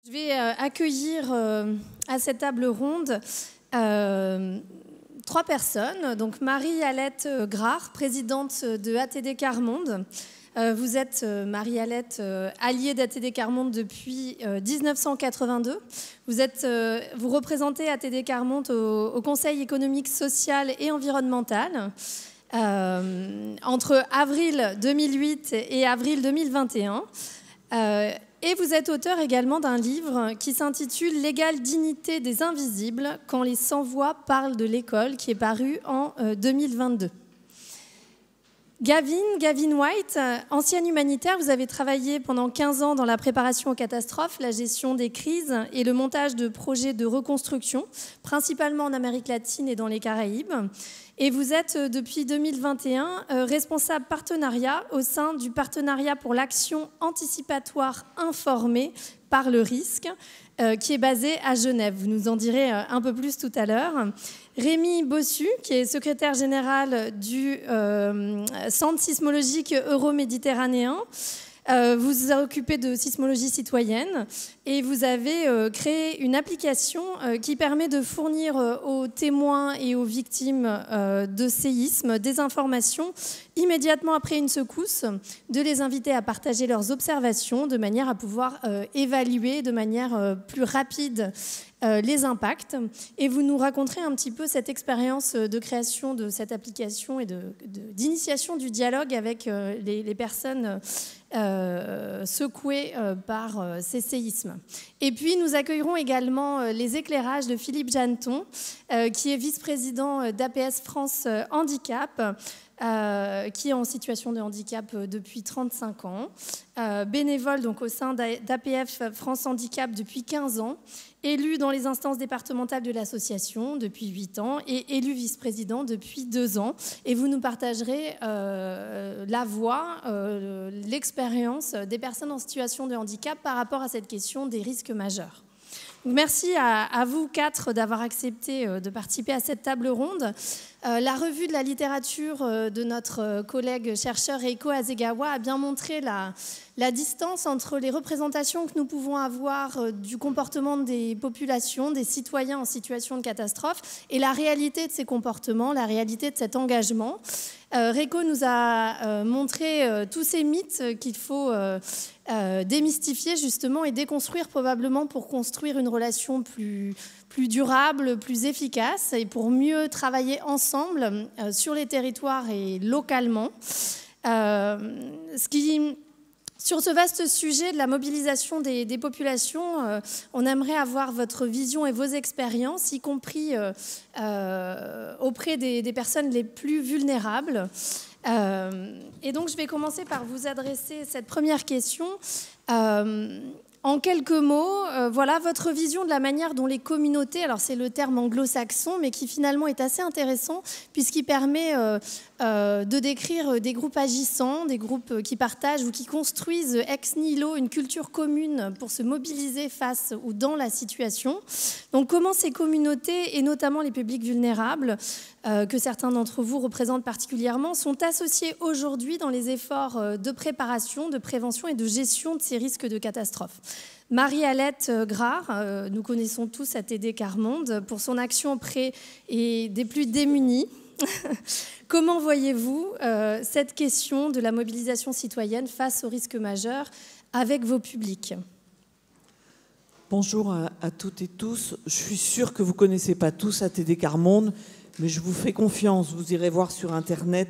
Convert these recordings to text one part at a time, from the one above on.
Je vais accueillir à cette table ronde 3 personnes. Donc Marie-Alette Grard, présidente de ATD Quart Monde. Vous êtes, Marie-Alette, alliée d'ATD Quart Monde depuis 1982. Vous représentez ATD Quart Monde au Conseil économique, social et environnemental entre avril 2008 et avril 2021. Et vous êtes auteur également d'un livre qui s'intitule « L'égale dignité des invisibles, quand les sans-voix parlent de l'école », qui est paru en 2022. Gavin White, ancienne humanitaire, vous avez travaillé pendant 15 ans dans la préparation aux catastrophes, la gestion des crises et le montage de projets de reconstruction, principalement en Amérique latine et dans les Caraïbes. Et vous êtes, depuis 2021, responsable partenariat au sein du Partenariat pour l'action anticipatoire informée par le risque, qui est basé à Genève. Vous nous en direz un peu plus tout à l'heure. Rémi Bossu, qui est secrétaire général du Centre sismologique euro-méditerranéen. Vous vous occupez de sismologie citoyenne et vous avez créé une application qui permet de fournir aux témoins et aux victimes de séismes des informations immédiatement après une secousse, de les inviter à partager leurs observations de manière à pouvoir évaluer de manière plus rapide les impacts. Et vous nous raconterez un petit peu cette expérience de création de cette application et d'initiation du dialogue avec les personnes secouées par ces séismes. Et puis nous accueillerons également les éclairages de Philippe Janton, qui est vice-président d'APS France Handicap, qui est en situation de handicap depuis 35 ans, bénévole donc au sein d'APF France Handicap depuis 15 ans, élu dans les instances départementales de l'association depuis 8 ans et élu vice-président depuis 2 ans. Et vous nous partagerez la voix, l'expérience des personnes en situation de handicap par rapport à cette question des risques majeurs. Merci à vous 4 d'avoir accepté de participer à cette table ronde. La revue de la littérature de notre collègue chercheur Reiko Hasegawa a bien montré la distance entre les représentations que nous pouvons avoir du comportement des populations, des citoyens en situation de catastrophe, et la réalité de ces comportements, la réalité de cet engagement. Reiko nous a montré tous ces mythes qu'il faut démystifier justement et déconstruire probablement pour construire une relation plus durable, plus efficace et pour mieux travailler ensemble sur les territoires et localement. Sur ce vaste sujet de la mobilisation des populations, on aimerait avoir votre vision et vos expériences, y compris auprès des personnes les plus vulnérables. Et donc, je vais commencer par vous adresser cette première question. En quelques mots, voilà votre vision de la manière dont les communautés, alors c'est le terme anglo-saxon, mais qui finalement est assez intéressant puisqu'il permet de décrire des groupes agissants, des groupes qui partagent ou qui construisent ex nihilo une culture commune pour se mobiliser face ou dans la situation. Donc comment ces communautés, et notamment les publics vulnérables, que certains d'entre vous représentent particulièrement, sont associés aujourd'hui dans les efforts de préparation, de prévention et de gestion de ces risques de catastrophe. Marie-Alette Grard, nous connaissons tous ATD Quart Monde pour son action auprès des plus démunis. Comment voyez-vous cette question de la mobilisation citoyenne face aux risques majeurs avec vos publics ? Bonjour à toutes et tous. Je suis sûre que vous ne connaissez pas tous ATD Quart Monde, mais je vous fais confiance. Vous irez voir sur Internet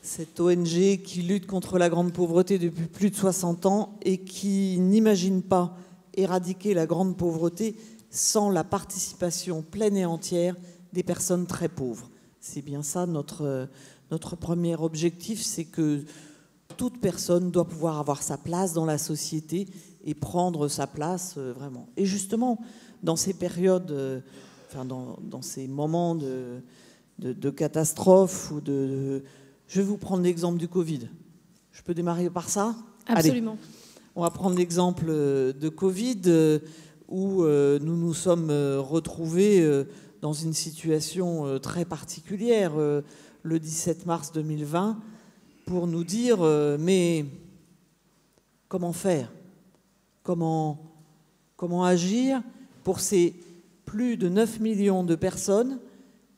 cette ONG qui lutte contre la grande pauvreté depuis plus de 60 ans et qui n'imagine pas éradiquer la grande pauvreté sans la participation pleine et entière des personnes très pauvres. C'est bien ça notre premier objectif, c'est que toute personne doit pouvoir avoir sa place dans la société et prendre sa place vraiment. Et justement, dans ces périodes, dans ces moments de catastrophe, je vais vous prendre l'exemple du Covid. Je peux démarrer par ça ? Absolument. Allez. On va prendre l'exemple de Covid où nous nous sommes retrouvés dans une situation très particulière le 17 mars 2020 pour nous dire mais comment faire ? Comment Comment agir pour ces plus de 9 millions de personnes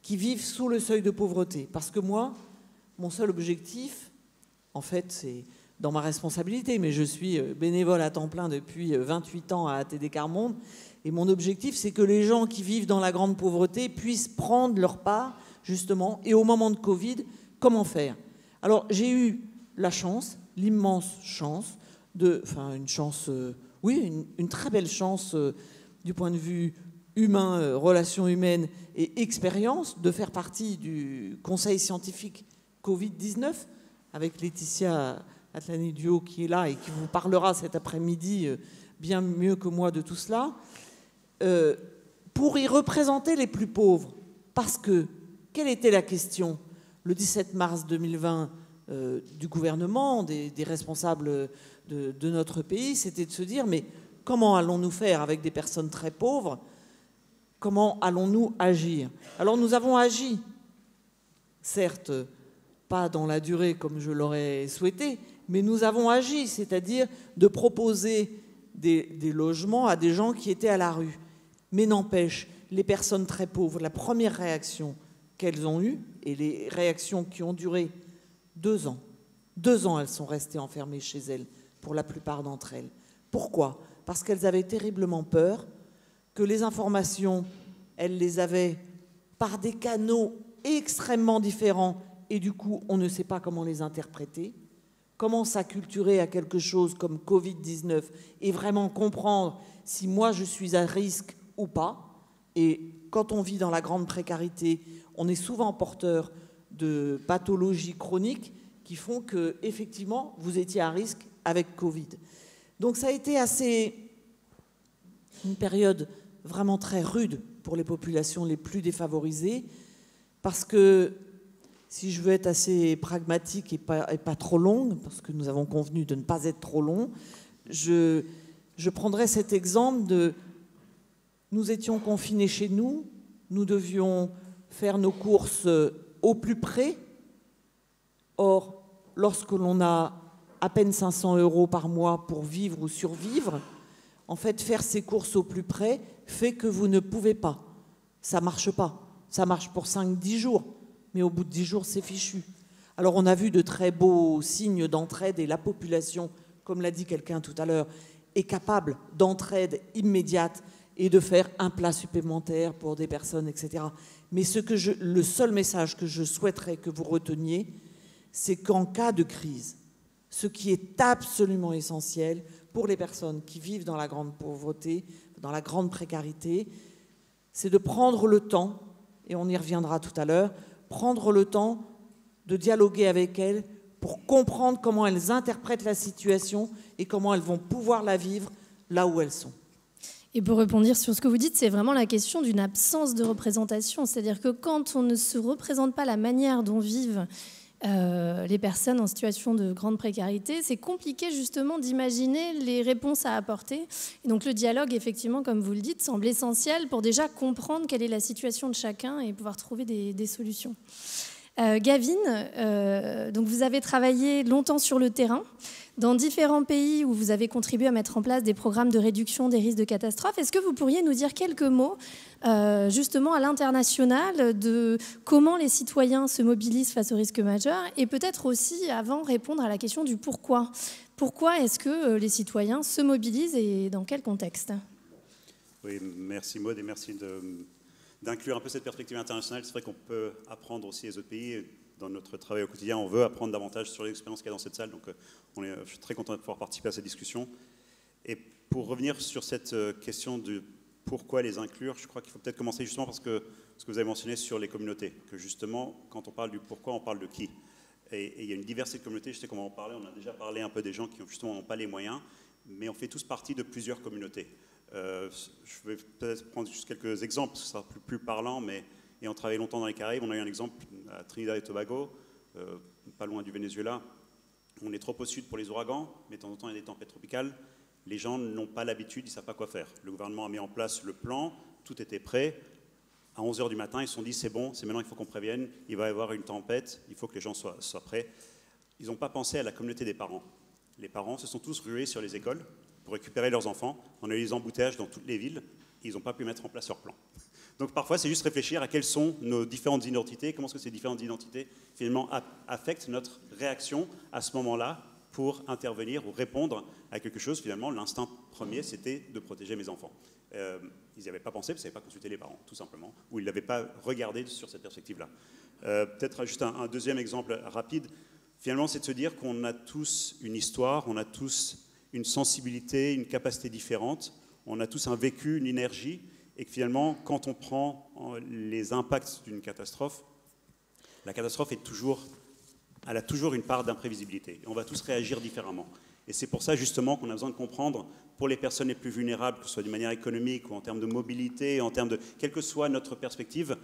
qui vivent sous le seuil de pauvreté? Parce que moi, mon seul objectif, en fait, c'est dans ma responsabilité, mais je suis bénévole à temps plein depuis 28 ans à ATD Quart Monde, et mon objectif, c'est que les gens qui vivent dans la grande pauvreté puissent prendre leur part, justement, et au moment de Covid, comment faire? Alors, j'ai eu la chance, l'immense chance, une très belle chance du point de vue humain, relations humaines et expérience, de faire partie du conseil scientifique Covid-19 avec Laetitia Atlani-Duo qui est là et qui vous parlera cet après-midi bien mieux que moi de tout cela, pour y représenter les plus pauvres. Parce que, quelle était la question le 17 mars 2020 du gouvernement, des responsables de notre pays? C'était de se dire, mais comment allons-nous faire avec des personnes très pauvres? Comment allons-nous agir? Alors nous avons agi, certes pas dans la durée comme je l'aurais souhaité, mais nous avons agi, c'est-à-dire de proposer des logements à des gens qui étaient à la rue. Mais n'empêche, les personnes très pauvres, la première réaction qu'elles ont eue, et les réactions qui ont duré 2 ans, 2 ans elles sont restées enfermées chez elles, pour la plupart d'entre elles. Pourquoi? Parce qu'elles avaient terriblement peur que les informations, elles les avaient par des canaux extrêmement différents et du coup, on ne sait pas comment les interpréter, comment s'acculturer à quelque chose comme Covid-19 et vraiment comprendre si moi je suis à risque ou pas. Et quand on vit dans la grande précarité, on est souvent porteur de pathologies chroniques qui font que, effectivement, vous étiez à risque avec Covid. Donc ça a été une période vraiment très rude pour les populations les plus défavorisées, parce que, si je veux être assez pragmatique et pas trop longue, parce que nous avons convenu de ne pas être trop long, je prendrai cet exemple de... Nous étions confinés chez nous, nous devions faire nos courses au plus près. Or, lorsque l'on a à peine 500 € par mois pour vivre ou survivre, en fait, faire ces courses au plus près fait que vous ne pouvez pas. Ça ne marche pas. Ça marche pour 5-10 jours, mais au bout de 10 jours, c'est fichu. Alors, on a vu de très beaux signes d'entraide et la population, comme l'a dit quelqu'un tout à l'heure, est capable d'entraide immédiate et de faire un plat supplémentaire pour des personnes, etc. Mais le seul message que je souhaiterais que vous reteniez, c'est qu'en cas de crise, ce qui est absolument essentiel pour les personnes qui vivent dans la grande pauvreté, dans la grande précarité, c'est de prendre le temps, et on y reviendra tout à l'heure, prendre le temps de dialoguer avec elles pour comprendre comment elles interprètent la situation et comment elles vont pouvoir la vivre là où elles sont. Et pour répondre sur ce que vous dites, c'est vraiment la question d'une absence de représentation. C'est-à-dire que quand on ne se représente pas la manière dont vivent les personnes en situation de grande précarité, c'est compliqué justement d'imaginer les réponses à apporter. Et donc le dialogue, effectivement, comme vous le dites, semble essentiel pour déjà comprendre quelle est la situation de chacun et pouvoir trouver des solutions. Gavin, donc vous avez travaillé longtemps sur le terrain, dans différents pays où vous avez contribué à mettre en place des programmes de réduction des risques de catastrophe. Est-ce que vous pourriez nous dire quelques mots, justement à l'international, de comment les citoyens se mobilisent face aux risques majeurs et peut-être aussi, avant, répondre à la question du pourquoi. Pourquoi est-ce que les citoyens se mobilisent et dans quel contexte? Oui, merci Maud et merci d'inclure un peu cette perspective internationale. C'est vrai qu'on peut apprendre aussi les autres pays. Dans notre travail au quotidien, on veut apprendre davantage sur l'expérience qu'il y a dans cette salle. Donc, je suis très content de pouvoir participer à cette discussion. Et pour revenir sur cette question de pourquoi les inclure, je crois qu'il faut peut-être commencer justement parce que ce que vous avez mentionné sur les communautés, que justement, quand on parle du pourquoi, on parle de qui. Et il y a une diversité de communautés, je sais qu'on va en parler, on a déjà parlé un peu des gens qui justement n'ont pas les moyens, mais on fait tous partie de plusieurs communautés. Je vais peut-être prendre juste quelques exemples, parce que ça sera plus parlant, mais ayant travaillé longtemps dans les Caraïbes, on a eu un exemple à Trinidad et Tobago, pas loin du Venezuela. On est trop au sud pour les ouragans, mais de temps en temps il y a des tempêtes tropicales. Les gens n'ont pas l'habitude, ils ne savent pas quoi faire. Le gouvernement a mis en place le plan, tout était prêt. À 11h du matin, ils se sont dit c'est bon, c'est maintenant il faut qu'on prévienne, il va y avoir une tempête, il faut que les gens soient prêts. Ils n'ont pas pensé à la communauté des parents. Les parents se sont tous rués sur les écoles pour récupérer leurs enfants. On a eu des embouteillages dans toutes les villes, et ils n'ont pas pu mettre en place leur plan. Donc parfois, c'est juste réfléchir à quelles sont nos différentes identités, comment est-ce que ces différentes identités finalement affectent notre réaction à ce moment-là pour intervenir ou répondre à quelque chose. Finalement, l'instinct premier, c'était de protéger mes enfants. Ils n'y avaient pas pensé, parce qu'ils n'avaient pas consulté les parents, tout simplement, ou ils ne l'avaient pas regardé sur cette perspective-là. Peut-être juste un deuxième exemple rapide. Finalement, c'est de se dire qu'on a tous une histoire, on a tous une sensibilité, une capacité différente, on a tous un vécu, une énergie, et que finalement, quand on prend les impacts d'une catastrophe, la catastrophe elle a toujours une part d'imprévisibilité. Et on va tous réagir différemment. Et c'est pour ça, justement, qu'on a besoin de comprendre, pour les personnes les plus vulnérables, que ce soit d'une manière économique ou en termes de mobilité, en termes de... Quelle que soit notre perspective,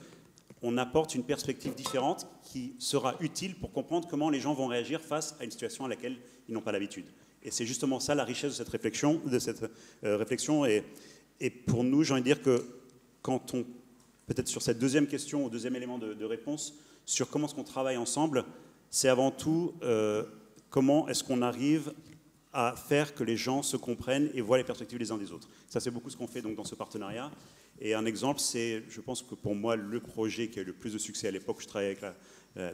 on apporte une perspective différente qui sera utile pour comprendre comment les gens vont réagir face à une situation à laquelle ils n'ont pas l'habitude. Et c'est justement ça la richesse de cette réflexion. Et pour nous, j'ai envie de dire que quand on, peut-être sur cette deuxième question, ou deuxième élément de réponse, sur comment est-ce qu'on travaille ensemble, c'est avant tout comment est-ce qu'on arrive à faire que les gens se comprennent et voient les perspectives les uns des autres. Ça, c'est beaucoup ce qu'on fait donc, dans ce partenariat. Et un exemple, c'est, je pense que pour moi, le projet qui a eu le plus de succès à l'époque où je travaillais avec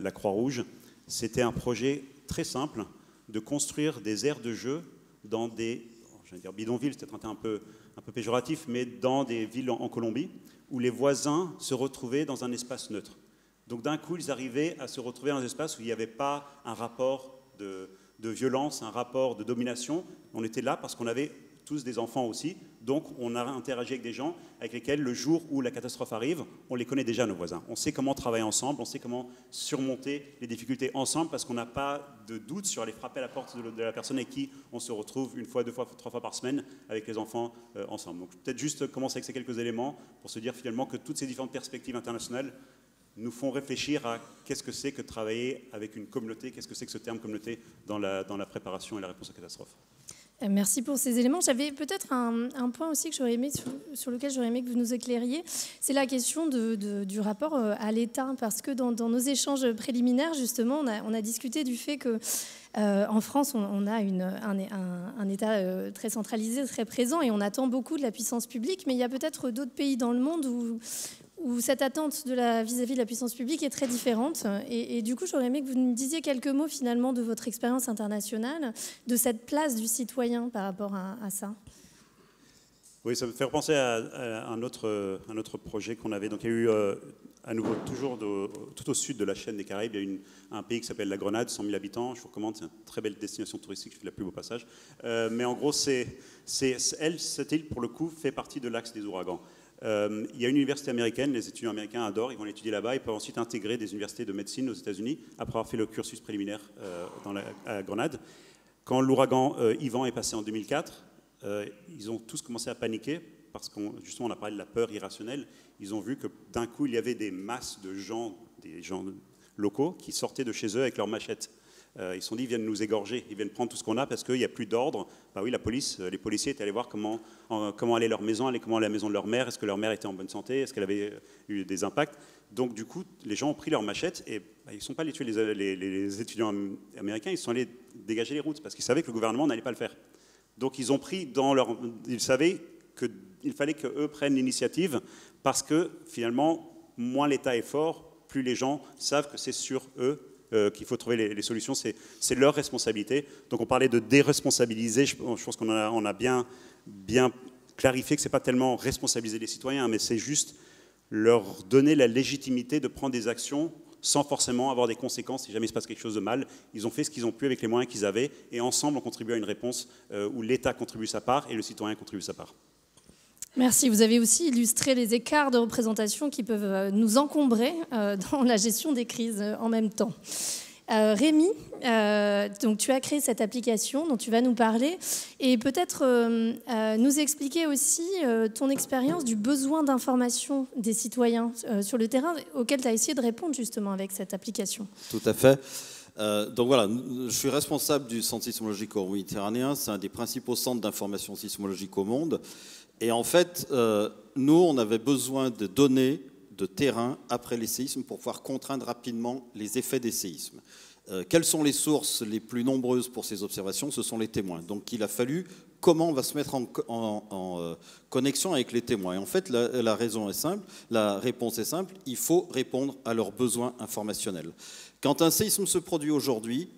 la Croix-Rouge, c'était un projet très simple de construire des aires de jeu dans des, je vais dire bidonvilles, c'est peut-être un peu péjoratif, mais dans des villes en Colombie, où les voisins se retrouvaient dans un espace neutre. Donc d'un coup, ils arrivaient à se retrouver dans un espace où il n'y avait pas un rapport de violence, un rapport de domination. On était là parce qu'on avait tous des enfants aussi, donc on a interagi avec des gens avec lesquels le jour où la catastrophe arrive, on les connaît déjà, nos voisins. On sait comment travailler ensemble, on sait comment surmonter les difficultés ensemble parce qu'on n'a pas de doute sur aller frapper à la porte de la personne avec qui on se retrouve une fois, deux fois, trois fois par semaine avec les enfants ensemble. Donc peut-être juste commencer avec ces quelques éléments pour se dire finalement que toutes ces différentes perspectives internationales nous font réfléchir à qu'est-ce que c'est que de travailler avec une communauté, qu'est-ce que c'est que ce terme communauté dans la préparation et la réponse aux catastrophes. Merci pour ces éléments. J'avais peut-être un point aussi que j'aurais aimé, sur lequel j'aurais aimé que vous nous éclairiez. C'est la question du rapport à l'État. Parce que dans nos échanges préliminaires, justement, on a discuté du fait que en France, on a un État très centralisé, très présent, et on attend beaucoup de la puissance publique. Mais il y a peut-être d'autres pays dans le monde où cette attente vis-à-vis de la puissance publique est très différente. Et du coup, j'aurais aimé que vous nous disiez quelques mots finalement de votre expérience internationale, de cette place du citoyen par rapport à ça. Oui, ça me fait repenser à un autre projet qu'on avait. Donc, il y a eu à nouveau toujours tout au sud de la chaîne des Caraïbes, il y a un pays qui s'appelle la Grenade, 100 000 habitants. Je vous recommande, c'est une très belle destination touristique. Je fais la pub au passage. Mais en gros, cette île, pour le coup, fait partie de l'axe des ouragans. Il y a une université américaine, les étudiants américains adorent, ils vont l'étudier là-bas, ils peuvent ensuite intégrer des universités de médecine aux États-Unis après avoir fait le cursus préliminaire à la Grenade. Quand l'ouragan Ivan est passé en 2004, ils ont tous commencé à paniquer parce justement on a parlé de la peur irrationnelle. Ils ont vu que d'un coup il y avait des masses de gens, des gens locaux qui sortaient de chez eux avec leurs machettes. Ils se sont dit, ils viennent nous égorger, ils viennent prendre tout ce qu'on a parce qu'il n'y a plus d'ordre. Bah oui, les policiers étaient allés voir comment allait leur maison, comment allait la maison de leur mère, est-ce que leur mère était en bonne santé, est-ce qu'elle avait eu des impacts. Donc du coup, les gens ont pris leurs machettes et ils ne sont pas allés tuer les étudiants américains, ils sont allés dégager les routes parce qu'ils savaient que le gouvernement n'allait pas le faire. Donc ils ont pris ils savaient qu'il fallait qu'eux prennent l'initiative parce que finalement, moins l'État est fort, plus les gens savent que c'est sur eux qu'il faut trouver les solutions, c'est leur responsabilité. Donc on parlait de déresponsabiliser, je pense qu'on a bien clarifié que ce n'est pas tellement responsabiliser les citoyens, mais c'est juste leur donner la légitimité de prendre des actions sans forcément avoir des conséquences si jamais il se passe quelque chose de mal. Ils ont fait ce qu'ils ont pu avec les moyens qu'ils avaient, et ensemble on contribue à une réponse où l'État contribue sa part et le citoyen contribue sa part. Merci. Vous avez aussi illustré les écarts de représentation qui peuvent nous encombrer dans la gestion des crises en même temps. Rémi, donc tu as créé cette application dont tu vas nous parler et peut-être nous expliquer aussi ton expérience du besoin d'information des citoyens sur le terrain auquel tu as essayé de répondre justement avec cette application. Tout à fait. Donc voilà, je suis responsable du Centre sismologique euro-méditerranéen. C'est un des principaux centres d'information sismologique au monde. Et en fait, nous, on avait besoin de données de terrain après les séismes pour pouvoir contraindre rapidement les effets des séismes. Quelles sont les sources les plus nombreuses pour ces observations? Ce sont les témoins. Donc il a fallu comment on va se mettre en connexion avec les témoins. Et en fait, la raison est simple, la réponse est simple, il faut répondre à leurs besoins informationnels. Quand un séisme se produit aujourd'hui,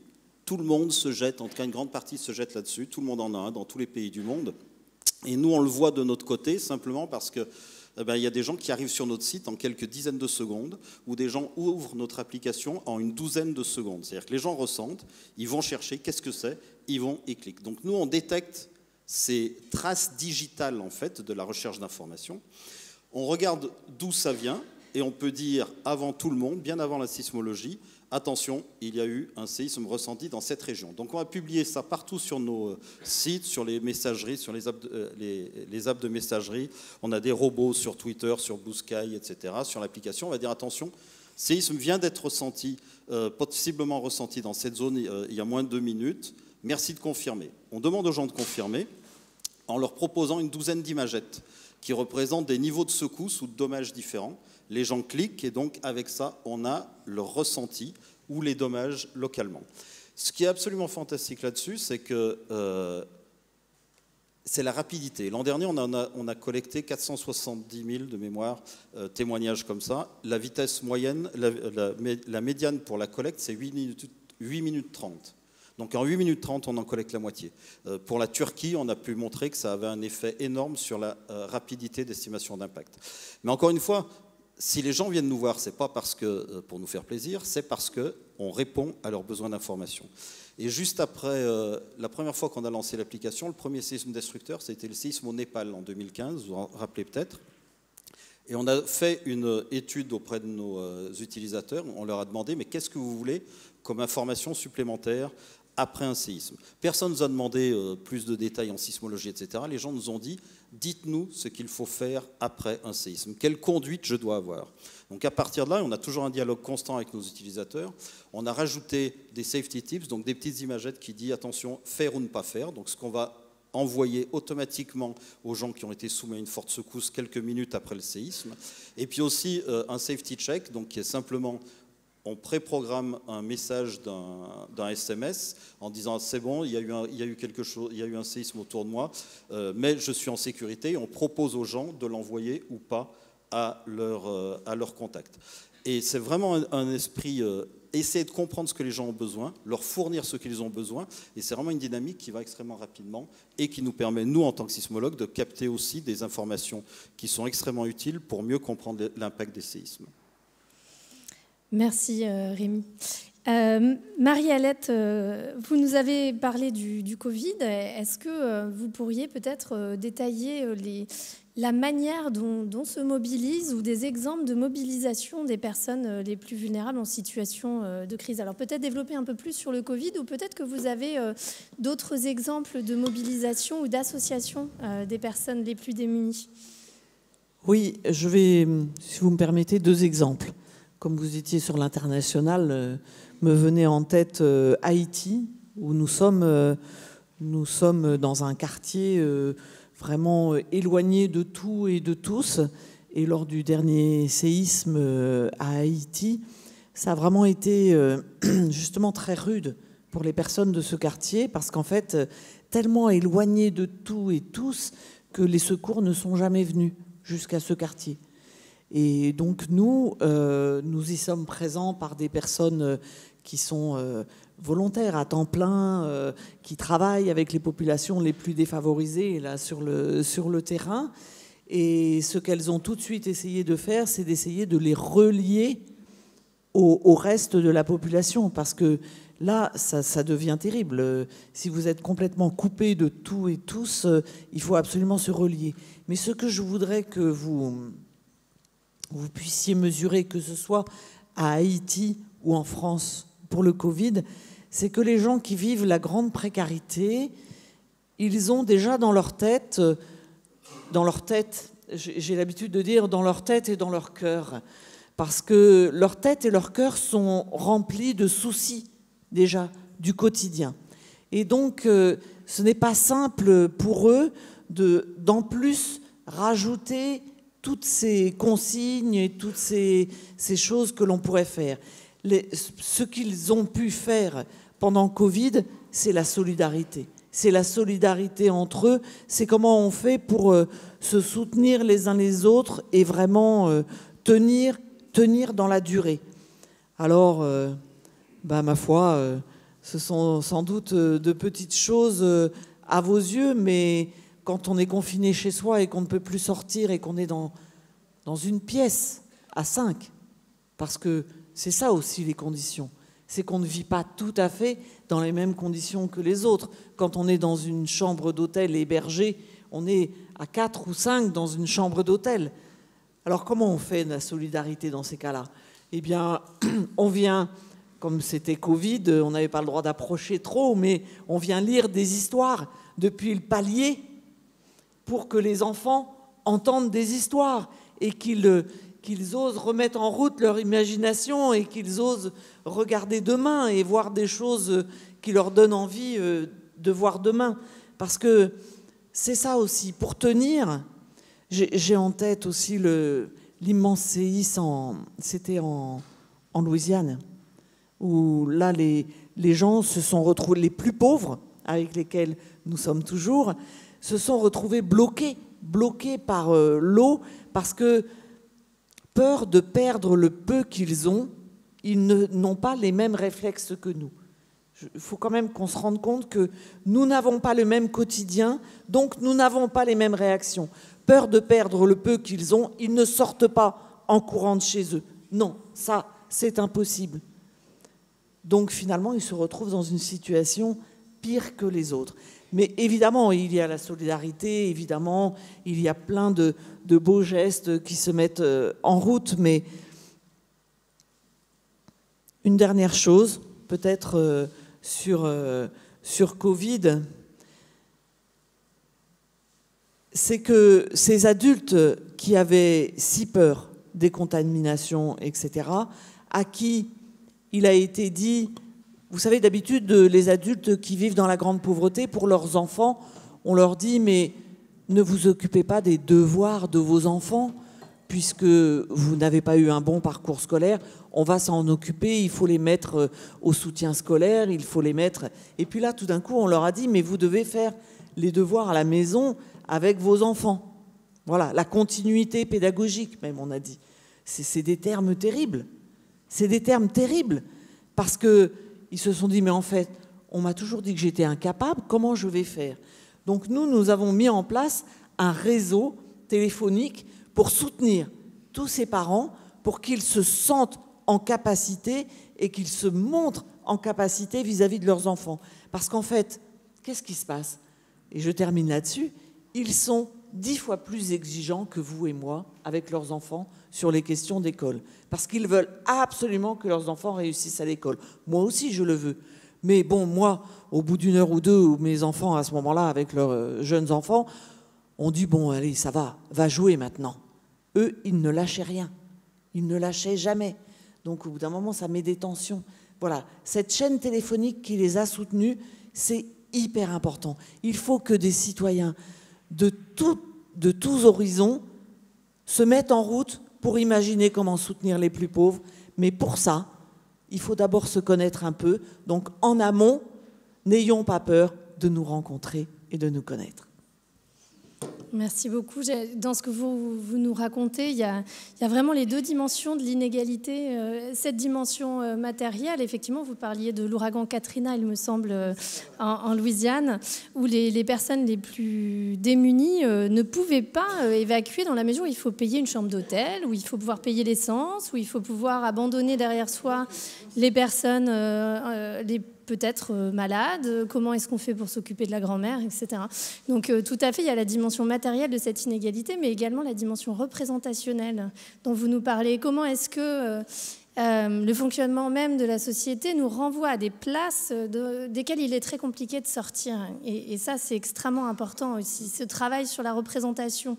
tout le monde se jette, en tout cas une grande partie se jette là-dessus, tout le monde en a un dans tous les pays du monde. Et nous, on le voit de notre côté, simplement parce que il y a des gens qui arrivent sur notre site en quelques dizaines de secondes, ou des gens ouvrent notre application en une douzaine de secondes. C'est-à-dire que les gens ressentent, ils vont chercher, qu'est-ce que c'est, ils vont et cliquent. Donc nous, on détecte ces traces digitales en fait, de la recherche d'informations. On regarde d'où ça vient, et on peut dire, avant tout le monde, bien avant la sismologie, attention, il y a eu un séisme ressenti dans cette région. Donc on va publier ça partout sur nos sites, sur les messageries, sur les apps de messagerie. On a des robots sur Twitter, sur Blue Sky, etc. Sur l'application, on va dire attention, séisme vient d'être ressenti, possiblement ressenti dans cette zone il y a moins de 2 minutes. Merci de confirmer. On demande aux gens de confirmer en leur proposant une douzaine d'imagettes qui représentent des niveaux de secousses ou de dommages différents. Les gens cliquent et donc avec ça, on a leur ressenti ou les dommages localement. Ce qui est absolument fantastique là-dessus, c'est que c'est la rapidité. L'an dernier, on a collecté 470 000 de mémoire témoignages comme ça. La vitesse moyenne, la médiane pour la collecte, c'est 8 minutes 30. Donc en 8 minutes 30, on en collecte la moitié. Pour la Turquie, on a pu montrer que ça avait un effet énorme sur la rapidité d'estimation d'impact. Mais encore une fois, si les gens viennent nous voir, ce n'est pas parce que, pour nous faire plaisir, c'est parce qu'on répond à leurs besoins d'information. Et juste après, la première fois qu'on a lancé l'application, le premier séisme destructeur, c'était le séisme au Népal en 2015, vous vous en rappelez peut-être. Et on a fait une étude auprès de nos utilisateurs. On leur a demandé, mais qu'est-ce que vous voulez comme information supplémentaire après un séisme? Personne ne nous a demandé plus de détails en sismologie, etc. Les gens nous ont dit, dites-nous ce qu'il faut faire après un séisme. Quelle conduite je dois avoir? Donc à partir de là, on a toujours un dialogue constant avec nos utilisateurs. On a rajouté des safety tips, donc des petites imagettes qui disent, attention, faire ou ne pas faire. Donc ce qu'on va envoyer automatiquement aux gens qui ont été soumis à une forte secousse quelques minutes après le séisme. Et puis aussi un safety check, donc qui est simplement... On préprogramme un message d'un SMS en disant c'est bon, il y a eu quelque chose, il y a eu un séisme autour de moi, mais je suis en sécurité. On propose aux gens de l'envoyer ou pas à leur contact. Et c'est vraiment un esprit essayer de comprendre ce que les gens ont besoin, leur fournir ce qu'ils ont besoin, et c'est vraiment une dynamique qui va extrêmement rapidement et qui nous permet, nous en tant que sismologues, de capter aussi des informations qui sont extrêmement utiles pour mieux comprendre l'impact des séismes. Merci Rémi. Marie-Alette, vous nous avez parlé du Covid. Est-ce que vous pourriez peut-être détailler la manière dont se mobilisent ou des exemples de mobilisation des personnes les plus vulnérables en situation de crise? Alors peut-être développer un peu plus sur le Covid, ou peut-être que vous avez d'autres exemples de mobilisation ou d'association des personnes les plus démunies. Oui, je vais, si vous me permettez, 2 exemples. Comme vous étiez sur l'international, me venait en tête Haïti, où nous sommes dans un quartier vraiment éloigné de tout et de tous. Et lors du dernier séisme à Haïti, ça a vraiment été justement très rude pour les personnes de ce quartier, parce qu'en fait, tellement éloigné de tout et tous que les secours ne sont jamais venus jusqu'à ce quartier. Et donc nous y sommes présents par des personnes qui sont volontaires à temps plein, qui travaillent avec les populations les plus défavorisées là, sur le terrain. Et ce qu'elles ont tout de suite essayé de faire, c'est d'essayer de les relier au reste de la population. Parce que là, ça devient terrible. Si vous êtes complètement coupé de tout et tous, il faut absolument se relier. Mais ce que je voudrais que vous puissiez mesurer, que ce soit à Haïti ou en France pour le Covid, c'est que les gens qui vivent la grande précarité, ils ont déjà dans leur tête, j'ai l'habitude de dire dans leur tête et dans leur cœur, parce que leur tête et leur cœur sont remplis de soucis déjà du quotidien. Et donc, ce n'est pas simple pour eux d'en plus rajouter toutes ces consignes et toutes ces choses que l'on pourrait faire. Ce qu'ils ont pu faire pendant Covid, c'est la solidarité. c'est la solidarité entre eux, c'est comment on fait pour se soutenir les uns les autres et vraiment tenir dans la durée. Alors, ma foi, ce sont sans doute de petites choses à vos yeux, mais quand on est confiné chez soi et qu'on ne peut plus sortir et qu'on est dans une pièce à 5, parce que c'est ça aussi les conditions, c'est qu'on ne vit pas tout à fait dans les mêmes conditions que les autres. Quand on est dans une chambre d'hôtel hébergée, on est à 4 ou 5 dans une chambre d'hôtel. Alors comment on fait de la solidarité dans ces cas-là? Eh bien, on vient, comme c'était Covid, on n'avait pas le droit d'approcher trop, mais on vient lire des histoires depuis le palier pour que les enfants entendent des histoires et qu'ils osent remettre en route leur imagination et qu'ils osent regarder demain et voir des choses qui leur donnent envie de voir demain. Parce que c'est ça aussi, pour tenir, j'ai en tête aussi l'immense séisme, c'était en Louisiane, où là les gens se sont retrouvés, les plus pauvres, avec lesquels nous sommes toujours, se sont retrouvés bloqués par l'eau, parce que peur de perdre le peu qu'ils ont, ils n'ont pas les mêmes réflexes que nous. Il faut quand même qu'on se rende compte que nous n'avons pas le même quotidien, donc nous n'avons pas les mêmes réactions. Peur de perdre le peu qu'ils ont, ils ne sortent pas en courant de chez eux. Non, ça, c'est impossible. Donc finalement, ils se retrouvent dans une situation pire que les autres. Mais évidemment, il y a la solidarité, évidemment, il y a plein de beaux gestes qui se mettent en route, mais une dernière chose, peut-être sur Covid, c'est que ces adultes qui avaient si peur des contaminations, etc., à qui il a été dit... Vous savez, d'habitude, les adultes qui vivent dans la grande pauvreté, pour leurs enfants, on leur dit « mais ne vous occupez pas des devoirs de vos enfants, puisque vous n'avez pas eu un bon parcours scolaire, on va s'en occuper, il faut les mettre au soutien scolaire, il faut les mettre... » Et puis là, tout d'un coup, on leur a dit « mais vous devez faire les devoirs à la maison avec vos enfants. » Voilà, la continuité pédagogique, même, on a dit. C'est des termes terribles. C'est des termes terribles, parce que ils se sont dit, mais en fait, on m'a toujours dit que j'étais incapable, comment je vais faire? Donc nous avons mis en place un réseau téléphonique pour soutenir tous ces parents, pour qu'ils se sentent en capacité et qu'ils se montrent en capacité vis-à-vis de leurs enfants. Parce qu'en fait, qu'est-ce qui se passe? Et je termine là-dessus, ils sont 10 fois plus exigeants que vous et moi avec leurs enfants sur les questions d'école. Parce qu'ils veulent absolument que leurs enfants réussissent à l'école. Moi aussi, je le veux. Mais bon, moi, au bout d'une heure ou deux, où mes enfants, à ce moment-là, avec leurs jeunes enfants, on dit, bon, allez, ça va jouer maintenant. Eux, ils ne lâchaient rien. Ils ne lâchaient jamais. Donc, au bout d'un moment, ça met des tensions. Voilà, cette chaîne téléphonique qui les a soutenus, c'est hyper important. Il faut que des citoyens de tous horizons se mettent en route pour imaginer comment soutenir les plus pauvres. Mais pour ça, il faut d'abord se connaître un peu. Donc, en amont, n'ayons pas peur de nous rencontrer et de nous connaître. Merci beaucoup. Dans ce que vous nous racontez, il y a vraiment les deux dimensions de l'inégalité. Cette dimension matérielle, effectivement, vous parliez de l'ouragan Katrina, il me semble, en Louisiane, où les personnes les plus démunies ne pouvaient pas évacuer dans la mesure où il faut payer une chambre d'hôtel, où il faut pouvoir payer l'essence, où il faut pouvoir abandonner derrière soi les personnes peut-être malades, comment est-ce qu'on fait pour s'occuper de la grand-mère, etc. Donc tout à fait, il y a la dimension matérielle de cette inégalité, mais également la dimension représentationnelle dont vous nous parlez. Comment est-ce que le fonctionnement même de la société nous renvoie à des places desquelles il est très compliqué de sortir. Et ça, c'est extrêmement important aussi, ce travail sur la représentation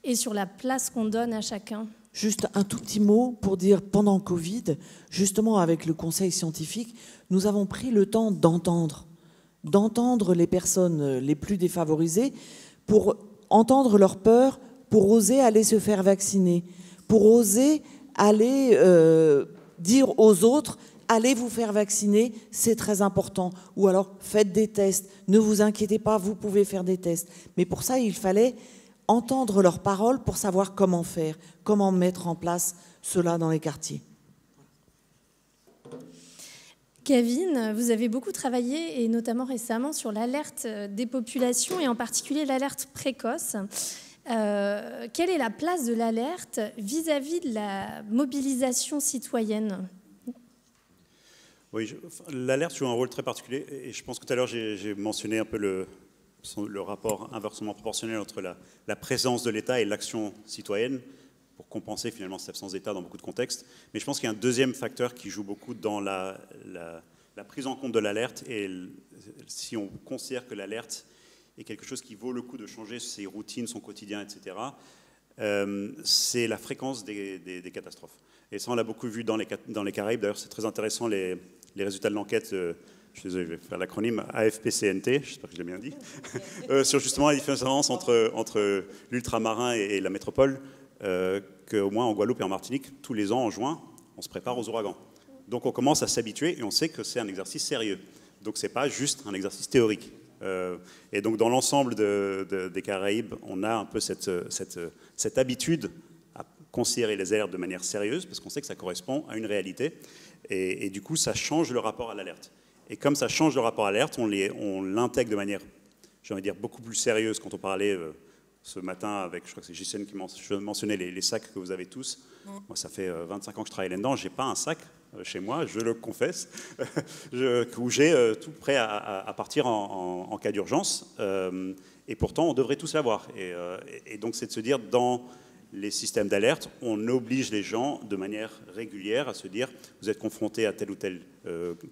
et sur la place qu'on donne à chacun. Juste un tout petit mot pour dire, pendant Covid, justement avec le conseil scientifique, nous avons pris le temps d'entendre les personnes les plus défavorisées pour entendre leurs peurs, pour oser aller se faire vacciner, pour oser aller dire aux autres, allez vous faire vacciner, c'est très important. Ou alors, faites des tests. Ne vous inquiétez pas, vous pouvez faire des tests. Mais pour ça, il fallait entendre leurs paroles pour savoir comment faire, comment mettre en place cela dans les quartiers. Kevin, vous avez beaucoup travaillé, et notamment récemment, sur l'alerte des populations, et en particulier l'alerte précoce. Quelle est la place de l'alerte vis-à-vis de la mobilisation citoyenne ? Oui, l'alerte joue un rôle très particulier, et je pense que tout à l'heure j'ai mentionné un peu le rapport inversement proportionnel entre la présence de l'État et l'action citoyenne, pour compenser finalement cette absence d'État dans beaucoup de contextes. Mais je pense qu'il y a un deuxième facteur qui joue beaucoup dans la prise en compte de l'alerte, et si on considère que l'alerte est quelque chose qui vaut le coup de changer ses routines, son quotidien, etc., c'est la fréquence des catastrophes. Et ça, on l'a beaucoup vu dans les Caraïbes. D'ailleurs, c'est très intéressant, les résultats de l'enquête, je suis désolé, je vais faire l'acronyme, AFPCNT, j'espère que je l'ai bien dit, sur justement la différence entre l'ultramarin et la métropole, qu'au moins en Guadeloupe et en Martinique, tous les ans, en juin, on se prépare aux ouragans. Donc on commence à s'habituer, et on sait que c'est un exercice sérieux. Donc ce n'est pas juste un exercice théorique. Et donc dans l'ensemble des Caraïbes, on a un peu cette habitude à considérer les alertes de manière sérieuse, parce qu'on sait que ça correspond à une réalité, et du coup ça change le rapport à l'alerte. Et comme ça change le rapport à l'alerte, on l'intègre de manière, j'ai envie de dire, beaucoup plus sérieuse. Quand on parlait ce matin avec, je crois que c'est Gisèle qui mentionnait les sacs que vous avez tous. Moi, ça fait 25 ans que je travaille là-dedans, je n'ai pas un sac chez moi, je le confesse, où j'ai tout prêt à partir en cas d'urgence. Et pourtant, on devrait tous l'avoir. Et donc, c'est de se dire, dans les systèmes d'alerte, on oblige les gens de manière régulière à se dire, vous êtes confrontés à tel ou tel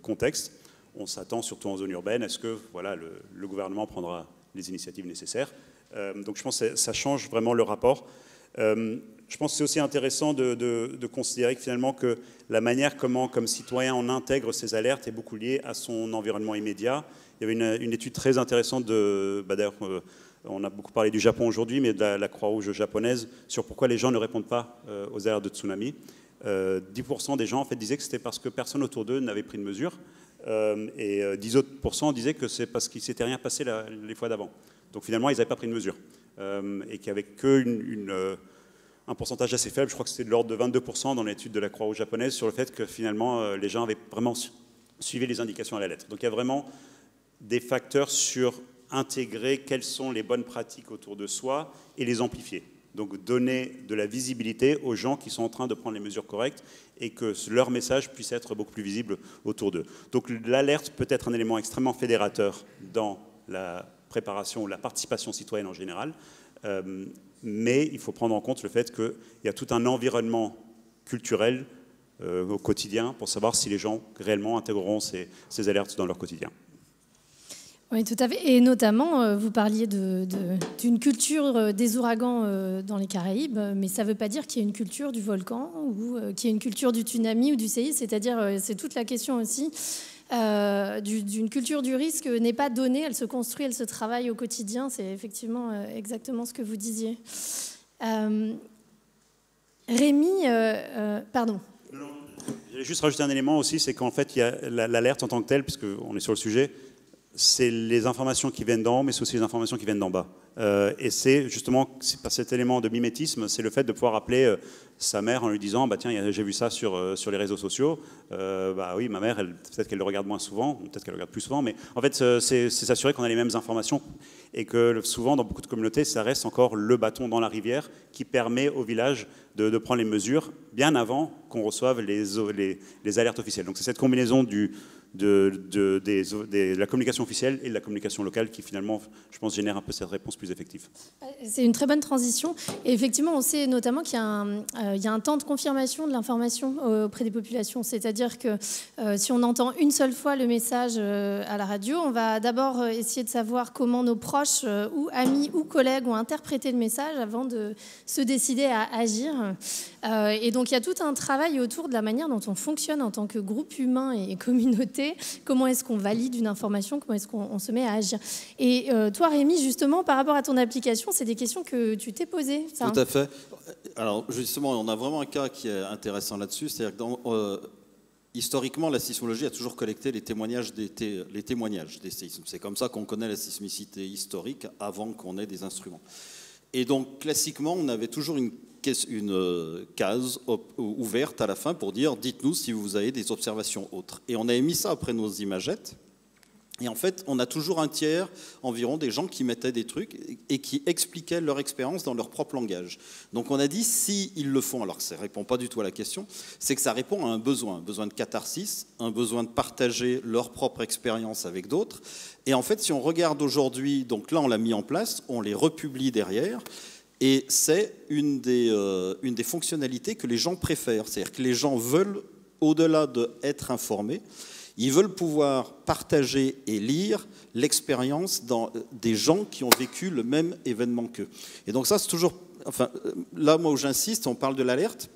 contexte, on s'attend surtout en zone urbaine, est-ce que voilà, le gouvernement prendra les initiatives nécessaires. Donc je pense que ça change vraiment le rapport. Je pense que c'est aussi intéressant de considérer que finalement que la manière comment, comme citoyen, on intègre ces alertes est beaucoup liée à son environnement immédiat. Il y avait une étude très intéressante d'ailleurs, on a beaucoup parlé du Japon aujourd'hui, mais de la Croix-Rouge japonaise, sur pourquoi les gens ne répondent pas aux alertes de tsunami. 10% des gens en fait, disaient que c'était parce que personne autour d'eux n'avait pris de mesures, et 10% autres disaient que c'est parce qu'il ne s'était rien passé les fois d'avant. Donc finalement, ils n'avaient pas pris de mesures, et qu'il n'y avait qu'un pourcentage assez faible, je crois que c'était de l'ordre de 22% dans l'étude de la Croix-Rouge japonaise, sur le fait que finalement, les gens avaient vraiment suivi les indications à la lettre. Donc il y a vraiment des facteurs sur intégrer quelles sont les bonnes pratiques autour de soi et les amplifier. Donc donner de la visibilité aux gens qui sont en train de prendre les mesures correctes et que leur message puisse être beaucoup plus visible autour d'eux. Donc l'alerte peut être un élément extrêmement fédérateur dans la préparation ou la participation citoyenne en général, mais il faut prendre en compte le fait qu'il y a tout un environnement culturel au quotidien pour savoir si les gens réellement intégreront ces alertes dans leur quotidien. Oui, tout à fait. Et notamment, vous parliez d'une culture des ouragans dans les Caraïbes, mais ça ne veut pas dire qu'il y a une culture du volcan ou qu'il y a une culture du tsunami ou du séisme. C'est-à-dire, c'est toute la question aussi d'une culture du risque n'est pas donnée, elle se construit, elle se travaille au quotidien. C'est effectivement exactement ce que vous disiez. Rémi, pardon. Non, j'allais juste rajouter un élément aussi, c'est qu'en fait, il y a l'alerte en tant que telle, puisqu'on est sur le sujet, c'est les informations qui viennent d'en haut, mais c'est aussi les informations qui viennent d'en bas. Et c'est justement par cet élément de mimétisme, c'est le fait de pouvoir appeler sa mère en lui disant bah, « Tiens, j'ai vu ça sur les réseaux sociaux. Bah oui, ma mère, peut-être qu'elle le regarde moins souvent, peut-être qu'elle le regarde plus souvent, mais en fait, c'est s'assurer qu'on a les mêmes informations et que souvent, dans beaucoup de communautés, ça reste encore le bâton dans la rivière qui permet au village de prendre les mesures bien avant qu'on reçoive les alertes officielles. Donc c'est cette combinaison de la communication officielle et de la communication locale qui finalement, je pense, génère un peu cette réponse plus effective. C'est une très bonne transition. Et effectivement, on sait notamment qu'il y a un temps de confirmation de l'information auprès des populations. C'est-à-dire que si on entend une seule fois le message à la radio, on va d'abord essayer de savoir comment nos proches ou amis ou collègues ont interprété le message avant de se décider à agir. Et donc, il y a tout un travail autour de la manière dont on fonctionne en tant que groupe humain et communauté. Comment est-ce qu'on valide une information? Comment est-ce qu'on se met à agir? Et toi, Rémi, justement, par rapport à ton application, c'est des questions que tu t'es posées. Ça, Tout à fait. Alors, justement, on a vraiment un cas qui est intéressant là-dessus. C'est-à-dire que historiquement, la sismologie a toujours collecté les témoignages des séismes. C'est comme ça qu'on connaît la sismicité historique avant qu'on ait des instruments. Et donc, classiquement, on avait toujours une case ouverte à la fin pour dire « dites-nous si vous avez des observations autres ». Et on avait mis ça après nos imagettes. Et en fait, on a toujours un tiers environ des gens qui mettaient des trucs et qui expliquaient leur expérience dans leur propre langage. Donc on a dit, s'ils le font, alors que ça ne répond pas du tout à la question, c'est que ça répond à un besoin de catharsis, un besoin de partager leur propre expérience avec d'autres. Et en fait, si on regarde aujourd'hui, donc là on l'a mis en place, on les republie derrière, et c'est une des fonctionnalités que les gens préfèrent. C'est-à-dire que les gens veulent, au-delà d'être informés, ils veulent pouvoir partager et lire l'expérience des gens qui ont vécu le même événement qu'eux. Et donc ça, c'est toujours... Enfin, là, moi, où j'insiste, on parle de l'alerte.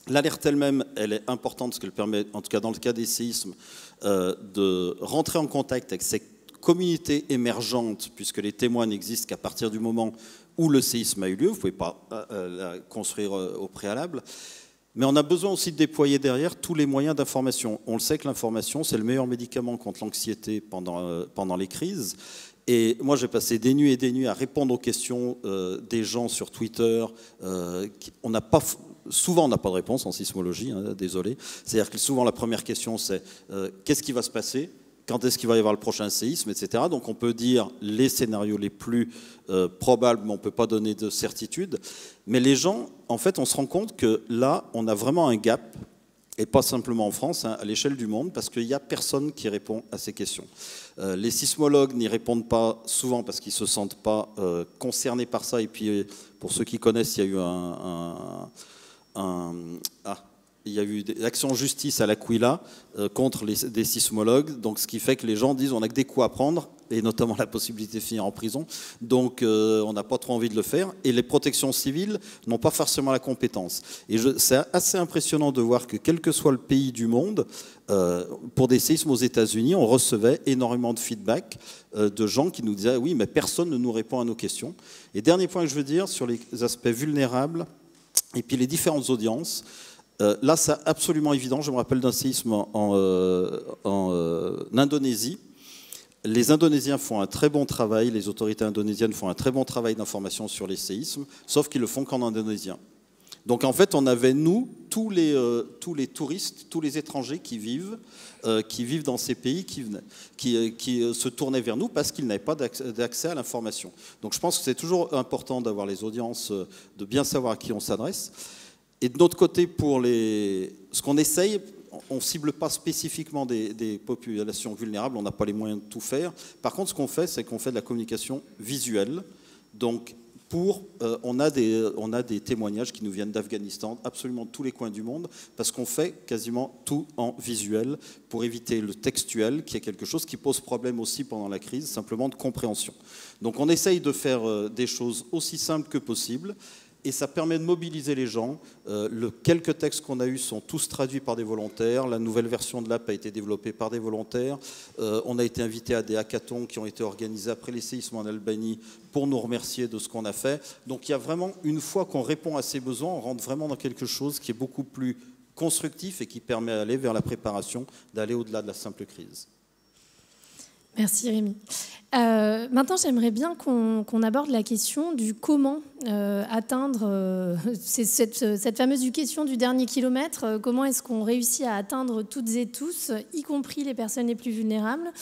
L'alerte elle-même, elle est importante parce qu'elle permet, en tout cas dans le cas des séismes, de rentrer en contact avec ces communautés émergentes, puisque les témoins n'existent qu'à partir du moment où le séisme a eu lieu. Vous ne pouvez pas la construire au préalable. Mais on a besoin aussi de déployer derrière tous les moyens d'information. On le sait que l'information, c'est le meilleur médicament contre l'anxiété pendant les crises. Et moi, j'ai passé des nuits et des nuits à répondre aux questions des gens sur Twitter. Souvent, on n'a pas de réponse en sismologie, hein, désolé. C'est-à-dire que souvent, la première question, c'est qu'est-ce qui va se passer ? Quand est-ce qu'il va y avoir le prochain séisme, etc. Donc on peut dire les scénarios les plus probables, mais on ne peut pas donner de certitude. Mais les gens, en fait, on se rend compte que là, on a vraiment un gap, et pas simplement en France, hein, à l'échelle du monde, parce qu'il n'y a personne qui répond à ces questions. Les sismologues n'y répondent pas souvent parce qu'ils ne se sentent pas concernés par ça. Et puis, pour ceux qui connaissent, il y a eu des actions en justice à l'Aquila contre des sismologues, donc ce qui fait que les gens disent on n'a que des coups à prendre, et notamment la possibilité de finir en prison, donc on n'a pas trop envie de le faire, et les protections civiles n'ont pas forcément la compétence. Et c'est assez impressionnant de voir que quel que soit le pays du monde, pour des séismes aux États-Unis, on recevait énormément de feedback de gens qui nous disaient oui, mais personne ne nous répond à nos questions. Et dernier point que je veux dire sur les aspects vulnérables, et puis les différentes audiences. Là, c'est absolument évident. Je me rappelle d'un séisme en Indonésie. Les Indonésiens font un très bon travail, les autorités indonésiennes font un très bon travail d'information sur les séismes, sauf qu'ils le font qu'en indonésien. Donc en fait, on avait, nous, tous les touristes, tous les étrangers qui vivent dans ces pays, qui se tournaient vers nous parce qu'ils n'avaient pas d'accès à l'information. Donc je pense que c'est toujours important d'avoir les audiences, de bien savoir à qui on s'adresse. Et de notre côté, ce qu'on essaye, on ne cible pas spécifiquement des populations vulnérables, on n'a pas les moyens de tout faire. Par contre, ce qu'on fait, c'est qu'on fait de la communication visuelle. Donc, on a des témoignages qui nous viennent d'Afghanistan, absolument de tous les coins du monde, parce qu'on fait quasiment tout en visuel pour éviter le textuel, qui est quelque chose qui pose problème aussi pendant la crise, simplement de compréhension. Donc, on essaye de faire des choses aussi simples que possible. Et ça permet de mobiliser les gens. Quelques textes qu'on a eus sont tous traduits par des volontaires. La nouvelle version de l'app a été développée par des volontaires. On a été invité à des hackathons qui ont été organisés après les séismes en Albanie pour nous remercier de ce qu'on a fait. Donc il y a vraiment, une fois qu'on répond à ces besoins, on rentre vraiment dans quelque chose qui est beaucoup plus constructif et qui permet d'aller vers la préparation, d'aller au-delà de la simple crise. Merci Rémi. Maintenant, j'aimerais bien qu'on aborde la question du comment atteindre cette fameuse question du dernier kilomètre. Comment est-ce qu'on réussit à atteindre toutes et tous, y compris les personnes les plus vulnérables ?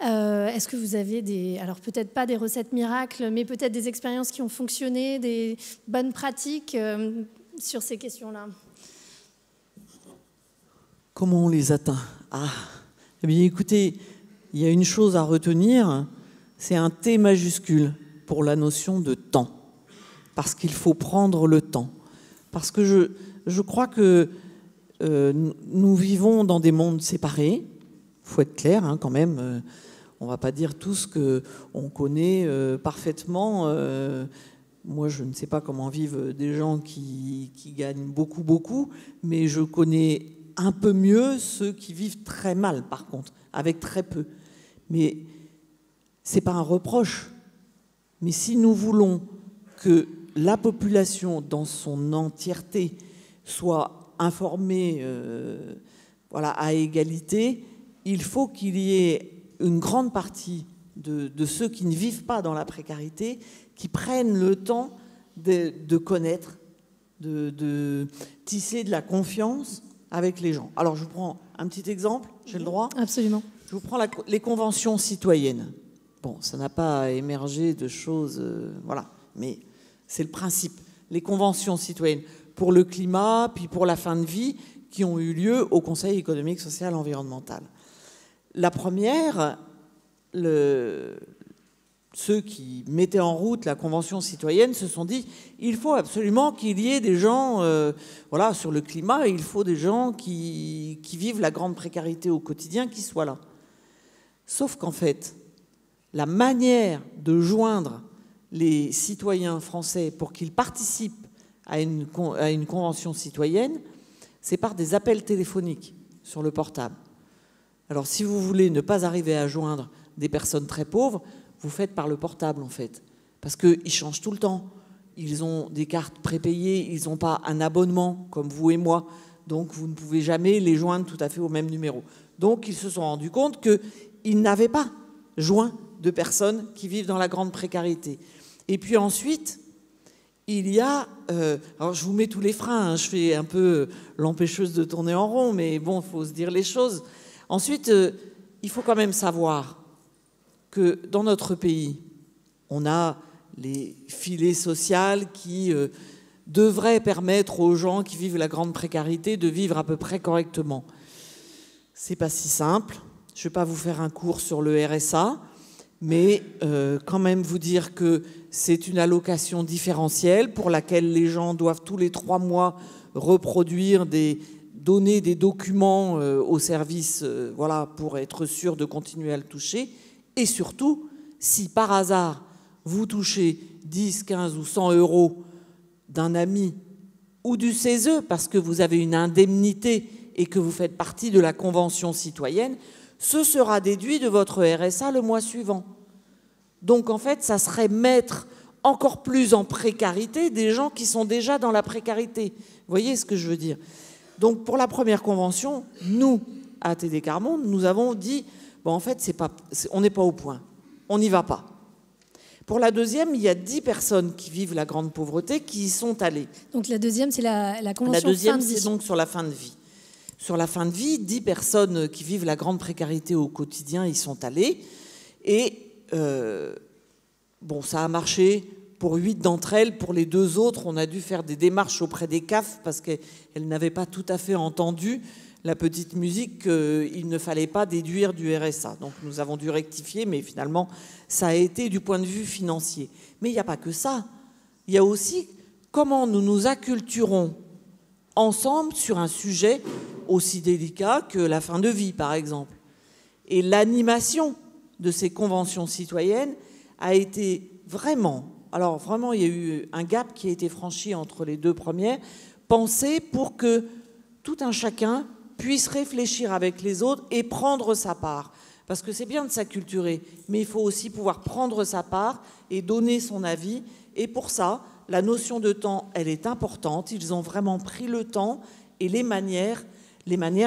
Est-ce que vous avez alors peut-être pas des recettes miracles, mais peut-être des expériences qui ont fonctionné, des bonnes pratiques sur ces questions-là ? Comment on les atteint ? Eh bien, écoutez, il y a une chose à retenir, c'est un T majuscule pour la notion de temps. Parce qu'il faut prendre le temps. Parce que je crois que nous vivons dans des mondes séparés. Il faut être clair, hein, quand même. On ne va pas dire tous qu'on connaît parfaitement. Moi, je ne sais pas comment vivent des gens qui gagnent beaucoup, mais je connais un peu mieux ceux qui vivent très mal, par contre, avec très peu. Mais ce n'est pas un reproche. Mais si nous voulons que la population, dans son entièreté, soit informée voilà, à égalité, il faut qu'il y ait une grande partie de ceux qui ne vivent pas dans la précarité qui prennent le temps de connaître, de tisser de la confiance avec les gens. Alors, je vous prends un petit exemple, j'ai le droit? Absolument. Je vous prends les conventions citoyennes. Bon, ça n'a pas émergé de choses, voilà, mais c'est le principe. Les conventions citoyennes pour le climat, puis pour la fin de vie, qui ont eu lieu au Conseil économique, social et environnemental. La première, ceux qui mettaient en route la Convention citoyenne se sont dit il faut absolument qu'il y ait des gens, voilà, sur le climat, il faut des gens qui vivent la grande précarité au quotidien qui soient là. Sauf qu'en fait, la manière de joindre les citoyens français pour qu'ils participent à une convention citoyenne, c'est par des appels téléphoniques sur le portable. Alors, si vous voulez ne pas arriver à joindre des personnes très pauvres, vous faites par le portable, en fait. Parce qu'ils changent tout le temps. Ils ont des cartes prépayées, ils n'ont pas un abonnement, comme vous et moi. Donc, vous ne pouvez jamais les joindre tout à fait au même numéro. Donc, ils se sont rendus compte qu'ils n'avaient pas joint de personnes qui vivent dans la grande précarité. Et puis ensuite, il y a... alors, je vous mets tous les freins, hein, je fais un peu l'empêcheuse de tourner en rond, mais bon, il faut se dire les choses. Ensuite, il faut quand même savoir que dans notre pays, on a les filets sociaux qui devraient permettre aux gens qui vivent la grande précarité de vivre à peu près correctement. C'est pas si simple. Je ne vais pas vous faire un cours sur le RSA, mais quand même vous dire que c'est une allocation différentielle pour laquelle les gens doivent tous les 3 mois reproduire donner des documents au service, voilà, pour être sûr de continuer à le toucher. Et surtout, si par hasard, vous touchez 10, 15 ou 100 euros d'un ami ou du CESE, parce que vous avez une indemnité et que vous faites partie de la Convention citoyenne, ce sera déduit de votre RSA le mois suivant. Donc, en fait, ça serait mettre encore plus en précarité des gens qui sont déjà dans la précarité. Vous voyez ce que je veux dire? Donc, pour la première convention, nous, à ATD Quart Monde, nous avons dit, bon, en fait, on n'est pas au point. On n'y va pas. Pour la deuxième, il y a 10 personnes qui vivent la grande pauvreté qui y sont allées. Donc, la deuxième, c'est la convention fin de vie. La deuxième, c'est vie. donc sur la fin de vie. Sur la fin de vie, 10 personnes qui vivent la grande précarité au quotidien y sont allées. Et, bon, ça a marché pour 8 d'entre elles. Pour les 2 autres, on a dû faire des démarches auprès des CAF parce qu'elles n'avaient pas tout à fait entendu la petite musique qu'il ne fallait pas déduire du RSA. Donc nous avons dû rectifier, mais finalement, ça a été du point de vue financier. Mais il n'y a pas que ça. Il y a aussi comment nous nous acculturons ensemble sur un sujet aussi délicat que la fin de vie, par exemple. Et l'animation de ces conventions citoyennes a été vraiment... Alors vraiment, il y a eu un gap qui a été franchi entre les 2 premières, pensé pour que tout un chacun puisse réfléchir avec les autres et prendre sa part. Parce que c'est bien de s'acculturer, mais il faut aussi pouvoir prendre sa part et donner son avis. Et pour ça, la notion de temps, elle est importante. Ils ont vraiment pris le temps et les manières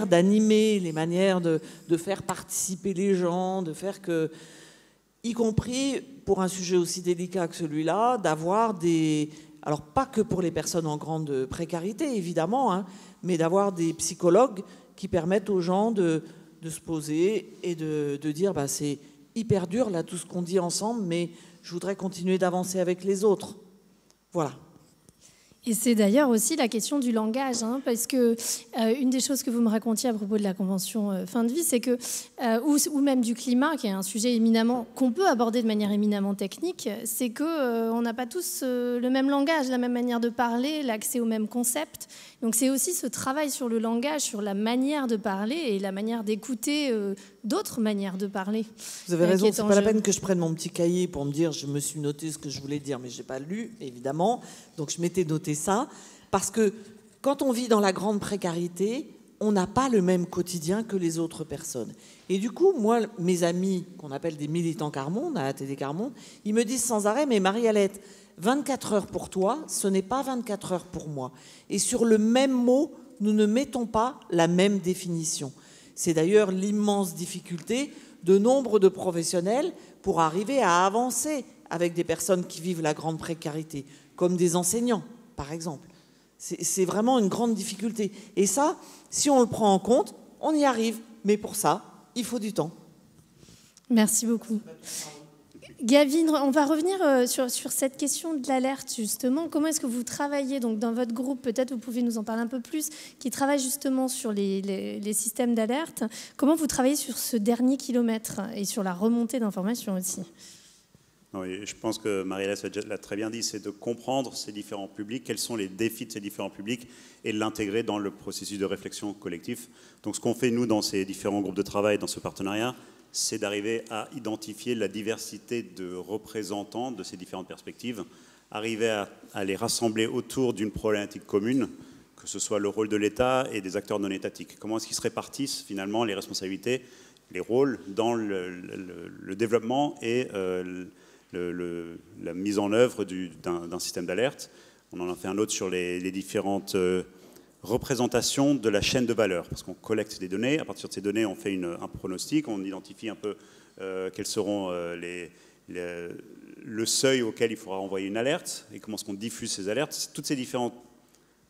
d'animer, les manières de faire participer les gens, de faire que, y compris pour un sujet aussi délicat que celui-là, d'avoir des... Alors pas que pour les personnes en grande précarité, évidemment, hein, mais d'avoir des psychologues qui permettent aux gens de se poser et de dire bah, c'est hyper dur là tout ce qu'on dit ensemble, mais je voudrais continuer d'avancer avec les autres. Voilà. Et c'est d'ailleurs aussi la question du langage, hein, parce que une des choses que vous me racontiez à propos de la convention fin de vie, c'est que, ou même du climat, qui est un sujet éminemment qu'on peut aborder de manière éminemment technique, c'est qu'on n'a pas tous le même langage, la même manière de parler, l'accès aux mêmes concepts. Donc c'est aussi ce travail sur le langage, sur la manière de parler et la manière d'écouter d'autres manières de parler. Vous avez raison, c'est pas la peine que je prenne mon petit cahier pour me dire je me suis noté ce que je voulais dire, mais j'ai pas lu, évidemment. Donc je m'étais noté ça, parce que quand on vit dans la grande précarité, on n'a pas le même quotidien que les autres personnes. Et du coup, moi, mes amis, qu'on appelle des militants Carmonde, à ATD Carmonde, ils me disent sans arrêt, mais Marie-Alette, 24 heures pour toi, ce n'est pas 24 heures pour moi. Et sur le même mot, nous ne mettons pas la même définition. C'est d'ailleurs l'immense difficulté de nombre de professionnels pour arriver à avancer avec des personnes qui vivent la grande précarité, comme des enseignants, par exemple. C'est vraiment une grande difficulté. Et ça, si on le prend en compte, on y arrive. Mais pour ça, il faut du temps. Merci beaucoup. Gavin, on va revenir sur cette question de l'alerte, justement. Comment est-ce que vous travaillez donc, dans votre groupe? Peut-être vous pouvez nous en parler un peu plus, qui travaille justement sur les systèmes d'alerte. Comment vous travaillez sur ce dernier kilomètre et sur la remontée d'informations aussi? Oui, je pense que Marie-Alette l'a très bien dit, c'est de comprendre ces différents publics, quels sont les défis de ces différents publics et de l'intégrer dans le processus de réflexion collectif. Donc ce qu'on fait, nous, dans ces différents groupes de travail, dans ce partenariat, c'est d'arriver à identifier la diversité de représentants de ces différentes perspectives, arriver à les rassembler autour d'une problématique commune, que ce soit le rôle de l'État et des acteurs non étatiques. Comment est-ce qu'ils se répartissent finalement les responsabilités, les rôles dans le développement et la mise en œuvre d'un système d'alerte. On en a fait un autre sur les différentes représentations de la chaîne de valeur, parce qu'on collecte des données, à partir de ces données on fait un pronostic, on identifie un peu quels seront le seuil auquel il faudra envoyer une alerte, et comment est-ce qu'on diffuse ces alertes. Toutes ces différents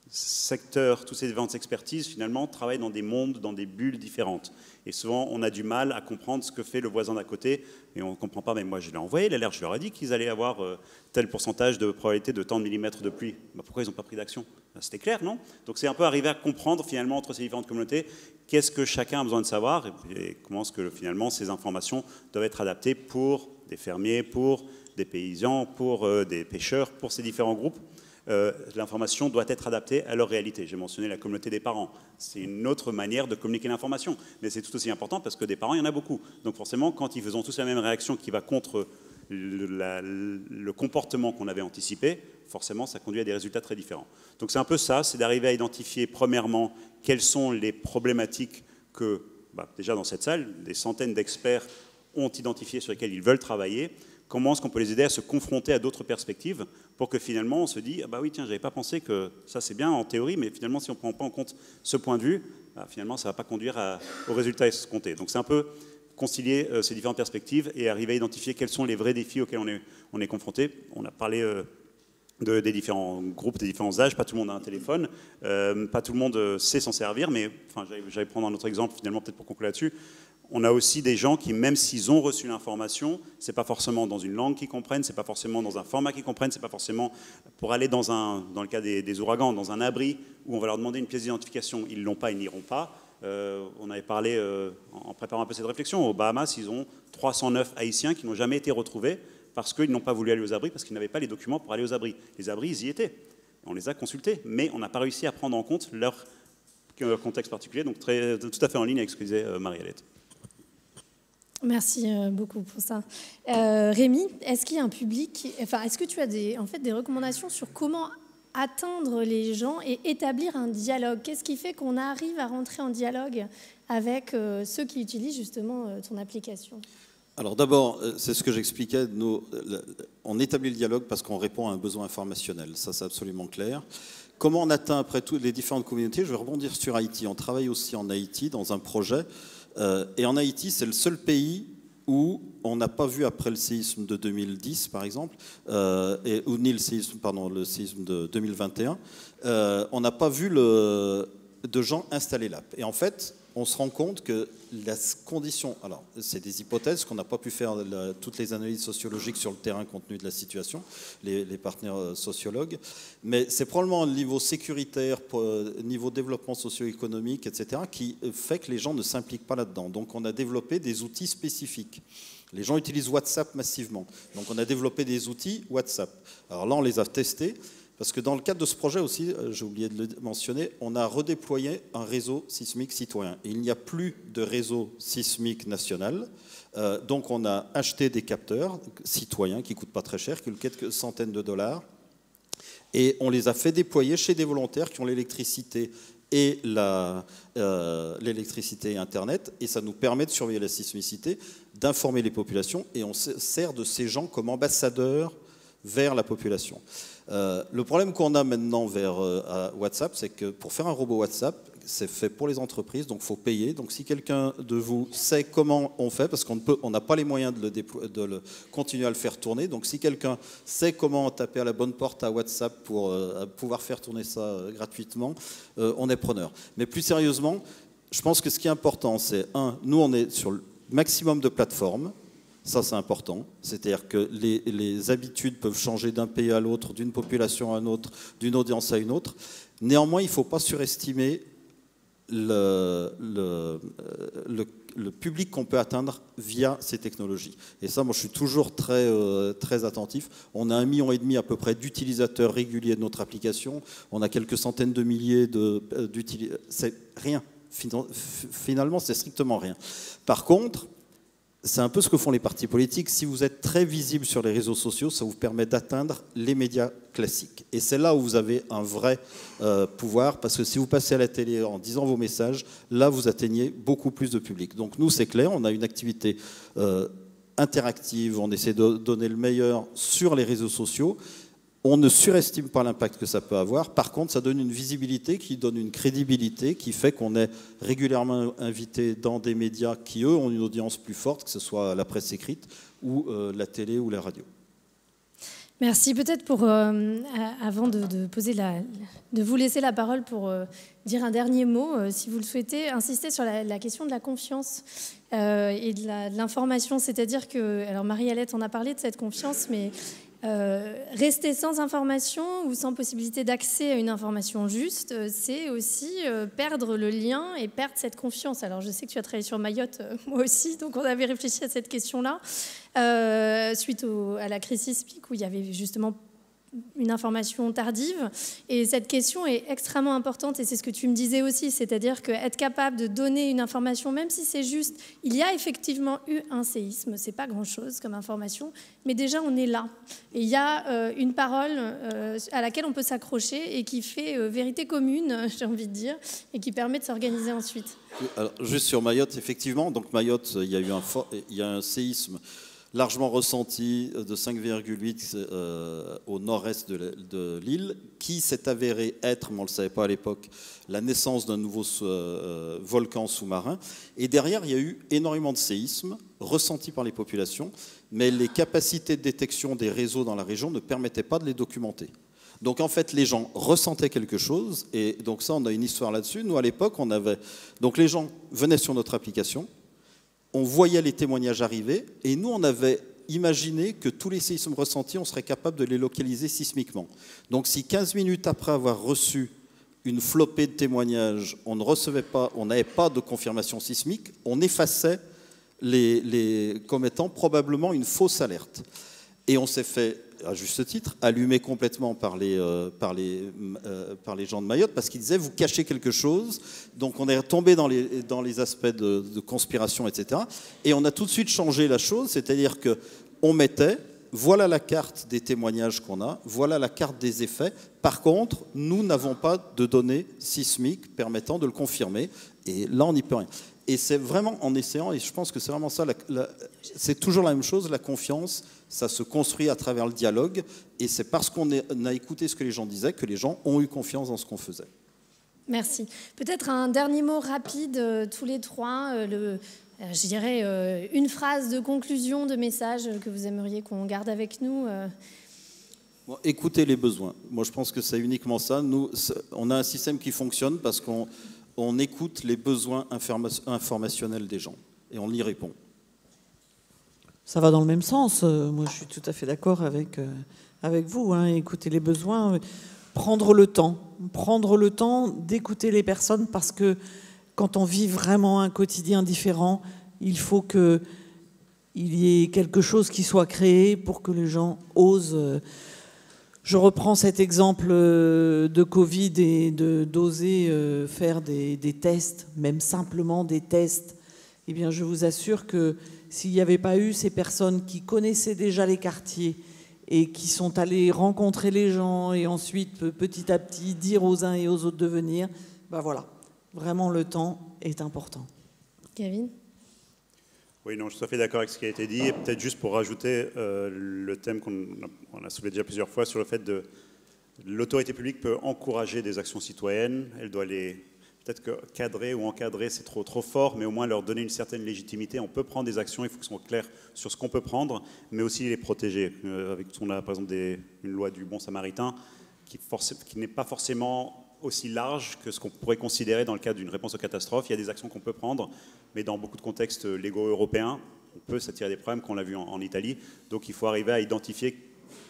secteurs, toutes ces différentes expertises finalement travaillent dans des mondes, dans des bulles différentes. Et souvent on a du mal à comprendre ce que fait le voisin d'à côté, et on ne comprend pas, mais moi je l'ai envoyé l'alerte, je leur ai dit qu'ils allaient avoir tel pourcentage de probabilité de tant de millimètres de pluie. Bah, pourquoi ils n'ont pas pris d'action? C'était clair, non? Donc c'est un peu arriver à comprendre finalement entre ces différentes communautés qu'est-ce que chacun a besoin de savoir et comment est-ce que finalement ces informations doivent être adaptées pour des fermiers, pour des paysans, pour des pêcheurs, pour ces différents groupes. L'information doit être adaptée à leur réalité. J'ai mentionné la communauté des parents. C'est une autre manière de communiquer l'information. Mais c'est tout aussi important parce que des parents, il y en a beaucoup. Donc forcément, quand ils font tous la même réaction qui va contre le comportement qu'on avait anticipé, forcément, ça conduit à des résultats très différents. Donc c'est un peu ça, c'est d'arriver à identifier premièrement quelles sont les problématiques que, déjà dans cette salle, des centaines d'experts ont identifiées sur lesquelles ils veulent travailler. Comment est-ce qu'on peut les aider à se confronter à d'autres perspectives pour que finalement on se dise « Ah bah oui, tiens, j'avais pas pensé que ça c'est bien en théorie, mais finalement si on ne prend pas en compte ce point de vue, finalement ça ne va pas conduire au résultat escompté. » Donc c'est un peu concilier ces différentes perspectives et arriver à identifier quels sont les vrais défis auxquels on est confronté. On a parlé des différents groupes, des différents âges, pas tout le monde a un téléphone, pas tout le monde sait s'en servir, mais enfin, j'allais prendre un autre exemple finalement peut-être pour conclure là-dessus. On a aussi des gens qui, même s'ils ont reçu l'information, c'est pas forcément dans une langue qu'ils comprennent, c'est pas forcément dans un format qu'ils comprennent, c'est pas forcément pour aller dans le cas des ouragans, dans un abri où on va leur demander une pièce d'identification. Ils l'ont pas, ils n'iront pas. On avait parlé, en préparant un peu cette réflexion, aux Bahamas, ils ont 309 Haïtiens qui n'ont jamais été retrouvés parce qu'ils n'ont pas voulu aller aux abris, parce qu'ils n'avaient pas les documents pour aller aux abris. Les abris, ils y étaient. On les a consultés, mais on n'a pas réussi à prendre en compte leur contexte particulier, donc tout à fait en ligne avec ce que disait Marie-Alette. Merci beaucoup pour ça. Rémi, est-ce qu'il y a un public, est-ce que tu as des recommandations sur comment atteindre les gens et établir un dialogue? Qu'est-ce qui fait qu'on arrive à rentrer en dialogue avec ceux qui utilisent justement ton application? Alors d'abord, c'est ce que j'expliquais, on établit le dialogue parce qu'on répond à un besoin informationnel, ça c'est absolument clair. Comment on atteint après toutes les différentes communautés? Je vais rebondir sur Haïti, on travaille aussi en Haïti dans un projet. Et en Haïti, c'est le seul pays où on n'a pas vu, après le séisme de 2010, par exemple, ni le séisme de 2021, on n'a pas vu de gens installer l'app. Et en fait, on se rend compte que la condition... Alors, c'est des hypothèses qu'on n'a pas pu faire toutes les analyses sociologiques sur le terrain compte tenu de la situation, les partenaires sociologues, mais c'est probablement le niveau sécuritaire, niveau développement socio-économique, etc., qui fait que les gens ne s'impliquent pas là-dedans. Donc, on a développé des outils spécifiques. Les gens utilisent WhatsApp massivement. Donc, on a développé des outils WhatsApp. Alors là, on les a testés. Parce que dans le cadre de ce projet aussi, j'ai oublié de le mentionner, on a redéployé un réseau sismique citoyen. Et il n'y a plus de réseau sismique national. Donc on a acheté des capteurs citoyens qui ne coûtent pas très cher, qui coûtent quelques centaines de dollars. Et on les a fait déployer chez des volontaires qui ont l'électricité et l'électricité et Internet, et ça nous permet de surveiller la sismicité, d'informer les populations, et on sert de ces gens comme ambassadeurs vers la population. Le problème qu'on a maintenant vers WhatsApp, c'est que pour faire un robot WhatsApp, c'est fait pour les entreprises, donc il faut payer. Donc si quelqu'un de vous sait comment on fait, parce qu'on n'a pas les moyens de continuer à le faire tourner, donc si quelqu'un sait comment taper à la bonne porte à WhatsApp pour pouvoir faire tourner ça gratuitement, on est preneur. Mais plus sérieusement, je pense que ce qui est important, c'est, nous on est sur le maximum de plateformes. Ça, c'est important. C'est-à-dire que les habitudes peuvent changer d'un pays à l'autre, d'une population à une autre, d'une audience à une autre. Néanmoins, il ne faut pas surestimer le public qu'on peut atteindre via ces technologies. Et ça, moi, je suis toujours très attentif. On a 1,5 million à peu près d'utilisateurs réguliers de notre application. On a quelques centaines de milliers d'utilisateurs. C'est rien. Finalement, c'est strictement rien. Par contre, c'est un peu ce que font les partis politiques. Si vous êtes très visible sur les réseaux sociaux, ça vous permet d'atteindre les médias classiques. Et c'est là où vous avez un vrai pouvoir, parce que si vous passez à la télé en disant vos messages, là, vous atteignez beaucoup plus de public. Donc nous, c'est clair, on a une activité interactive, on essaie de donner le meilleur sur les réseaux sociaux. On ne surestime pas l'impact que ça peut avoir. Par contre, ça donne une visibilité qui donne une crédibilité qui fait qu'on est régulièrement invité dans des médias qui, eux, ont une audience plus forte, que ce soit la presse écrite ou la télé ou la radio. Merci. Peut-être pour, avant de vous laisser la parole pour dire un dernier mot, si vous le souhaitez, insister sur la question de la confiance et de l'information. C'est-à-dire que, alors Marie-Alette en a parlé de cette confiance, mais rester sans information ou sans possibilité d'accès à une information juste, c'est aussi perdre le lien et perdre cette confiance. Alors je sais que tu as travaillé sur Mayotte, moi aussi, donc on avait réfléchi à cette question-là suite à la crise sismique où il y avait justement une information tardive. Et cette question est extrêmement importante et c'est ce que tu me disais aussi, c'est-à-dire qu'être capable de donner une information, même si c'est juste, il y a effectivement eu un séisme, c'est pas grand-chose comme information, mais déjà on est là. Et il y a une parole à laquelle on peut s'accrocher et qui fait vérité commune, j'ai envie de dire, et qui permet de s'organiser ensuite. Alors, juste sur Mayotte, effectivement, donc Mayotte, il y a un séisme largement ressenti de 5,8 au nord-est de l'île, qui s'est avéré être, mais on ne le savait pas à l'époque, la naissance d'un nouveau volcan sous-marin. Et derrière, il y a eu énormément de séismes ressentis par les populations, mais les capacités de détection des réseaux dans la région ne permettaient pas de les documenter. Donc en fait, les gens ressentaient quelque chose, et donc ça, on a une histoire là-dessus. Nous, à l'époque, donc les gens venaient sur notre application, on voyait les témoignages arriver, et nous, on avait imaginé que tous les séismes ressentis, on serait capable de les localiser sismiquement. Donc si 15 minutes après avoir reçu une flopée de témoignages, on n'avait pas de confirmation sismique, on effaçait comme étant probablement une fausse alerte. Et on s'est fait, à juste titre, allumer complètement par les gens de Mayotte parce qu'ils disaient vous cachez quelque chose. Donc on est tombé dans les aspects de conspiration, etc. Et on a tout de suite changé la chose, c'est-à-dire qu'on mettait voilà la carte des témoignages qu'on a, voilà la carte des effets. Par contre, nous n'avons pas de données sismiques permettant de le confirmer. Et là, on n'y peut rien. Et c'est vraiment en essayant, et je pense que c'est vraiment ça, c'est toujours la même chose, la confiance, ça se construit à travers le dialogue, et c'est parce qu'on a écouté ce que les gens disaient que les gens ont eu confiance dans ce qu'on faisait. Merci. Peut-être un dernier mot rapide, tous les trois, je dirais une phrase de conclusion, de message que vous aimeriez qu'on garde avec nous. Bon, écoutez les besoins. Moi, je pense que c'est uniquement ça. Nous, on a un système qui fonctionne parce qu'on écoute les besoins informationnels des gens et on y répond. Ça va dans le même sens. Moi, je suis tout à fait d'accord avec vous. Écouter les besoins, prendre le temps d'écouter les personnes parce que quand on vit vraiment un quotidien différent, il faut qu'il y ait quelque chose qui soit créé pour que les gens osent. Je reprends cet exemple de Covid et d'oser faire des tests, même simplement des tests. Eh bien, je vous assure que s'il n'y avait pas eu ces personnes qui connaissaient déjà les quartiers et qui sont allées rencontrer les gens et ensuite, petit à petit, dire aux uns et aux autres de venir, Ben voilà, vraiment le temps est important. Kevin? Oui, non, je suis tout à fait d'accord avec ce qui a été dit. Et peut-être juste pour rajouter le thème qu'on a soulevé déjà plusieurs fois sur le fait de l'autorité publique peut encourager des actions citoyennes. Elle doit les peut-être que cadrer ou encadrer, c'est trop fort, mais au moins leur donner une certaine légitimité. On peut prendre des actions, il faut qu'ils soient clairs sur ce qu'on peut prendre, mais aussi les protéger. On a par exemple une loi du bon samaritain qui n'est pas forcément aussi large que ce qu'on pourrait considérer dans le cadre d'une réponse aux catastrophes. Il y a des actions qu'on peut prendre, mais dans beaucoup de contextes légaux européens, on peut s'attirer des problèmes, qu'on l'a vu en Italie. Donc il faut arriver à identifier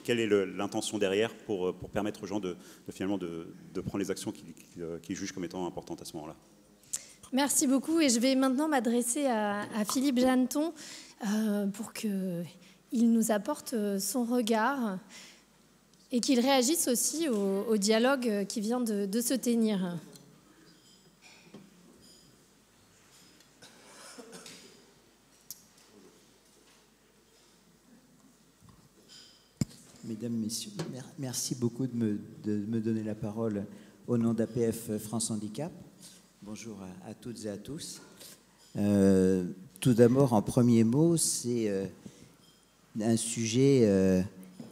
quelle est l'intention derrière pour permettre aux gens finalement de prendre les actions qu'ils jugent comme étant importantes à ce moment-là. Merci beaucoup. Et je vais maintenant m'adresser à Philippe Jeanneton pour qu'il nous apporte son regard et qu'il réagisse aussi au dialogue qui vient de se tenir. Mesdames, Messieurs, merci beaucoup de me donner la parole au nom d'APF France Handicap. Bonjour à toutes et à tous. Tout d'abord, en premier mot, c'est un sujet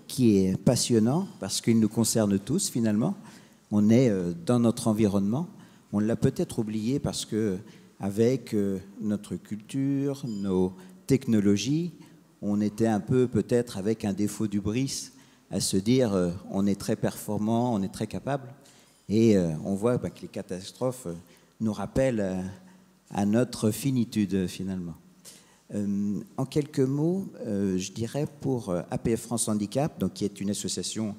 qui est passionnant parce qu'il nous concerne tous finalement. On est dans notre environnement. On l'a peut-être oublié parce que avec notre culture, nos technologies, on était un peu peut-être avec un défaut d'hubris à se dire on est très performant, on est très capable. Et on voit que les catastrophes nous rappellent à notre finitude finalement. En quelques mots, je dirais pour APF France Handicap, donc, qui est une association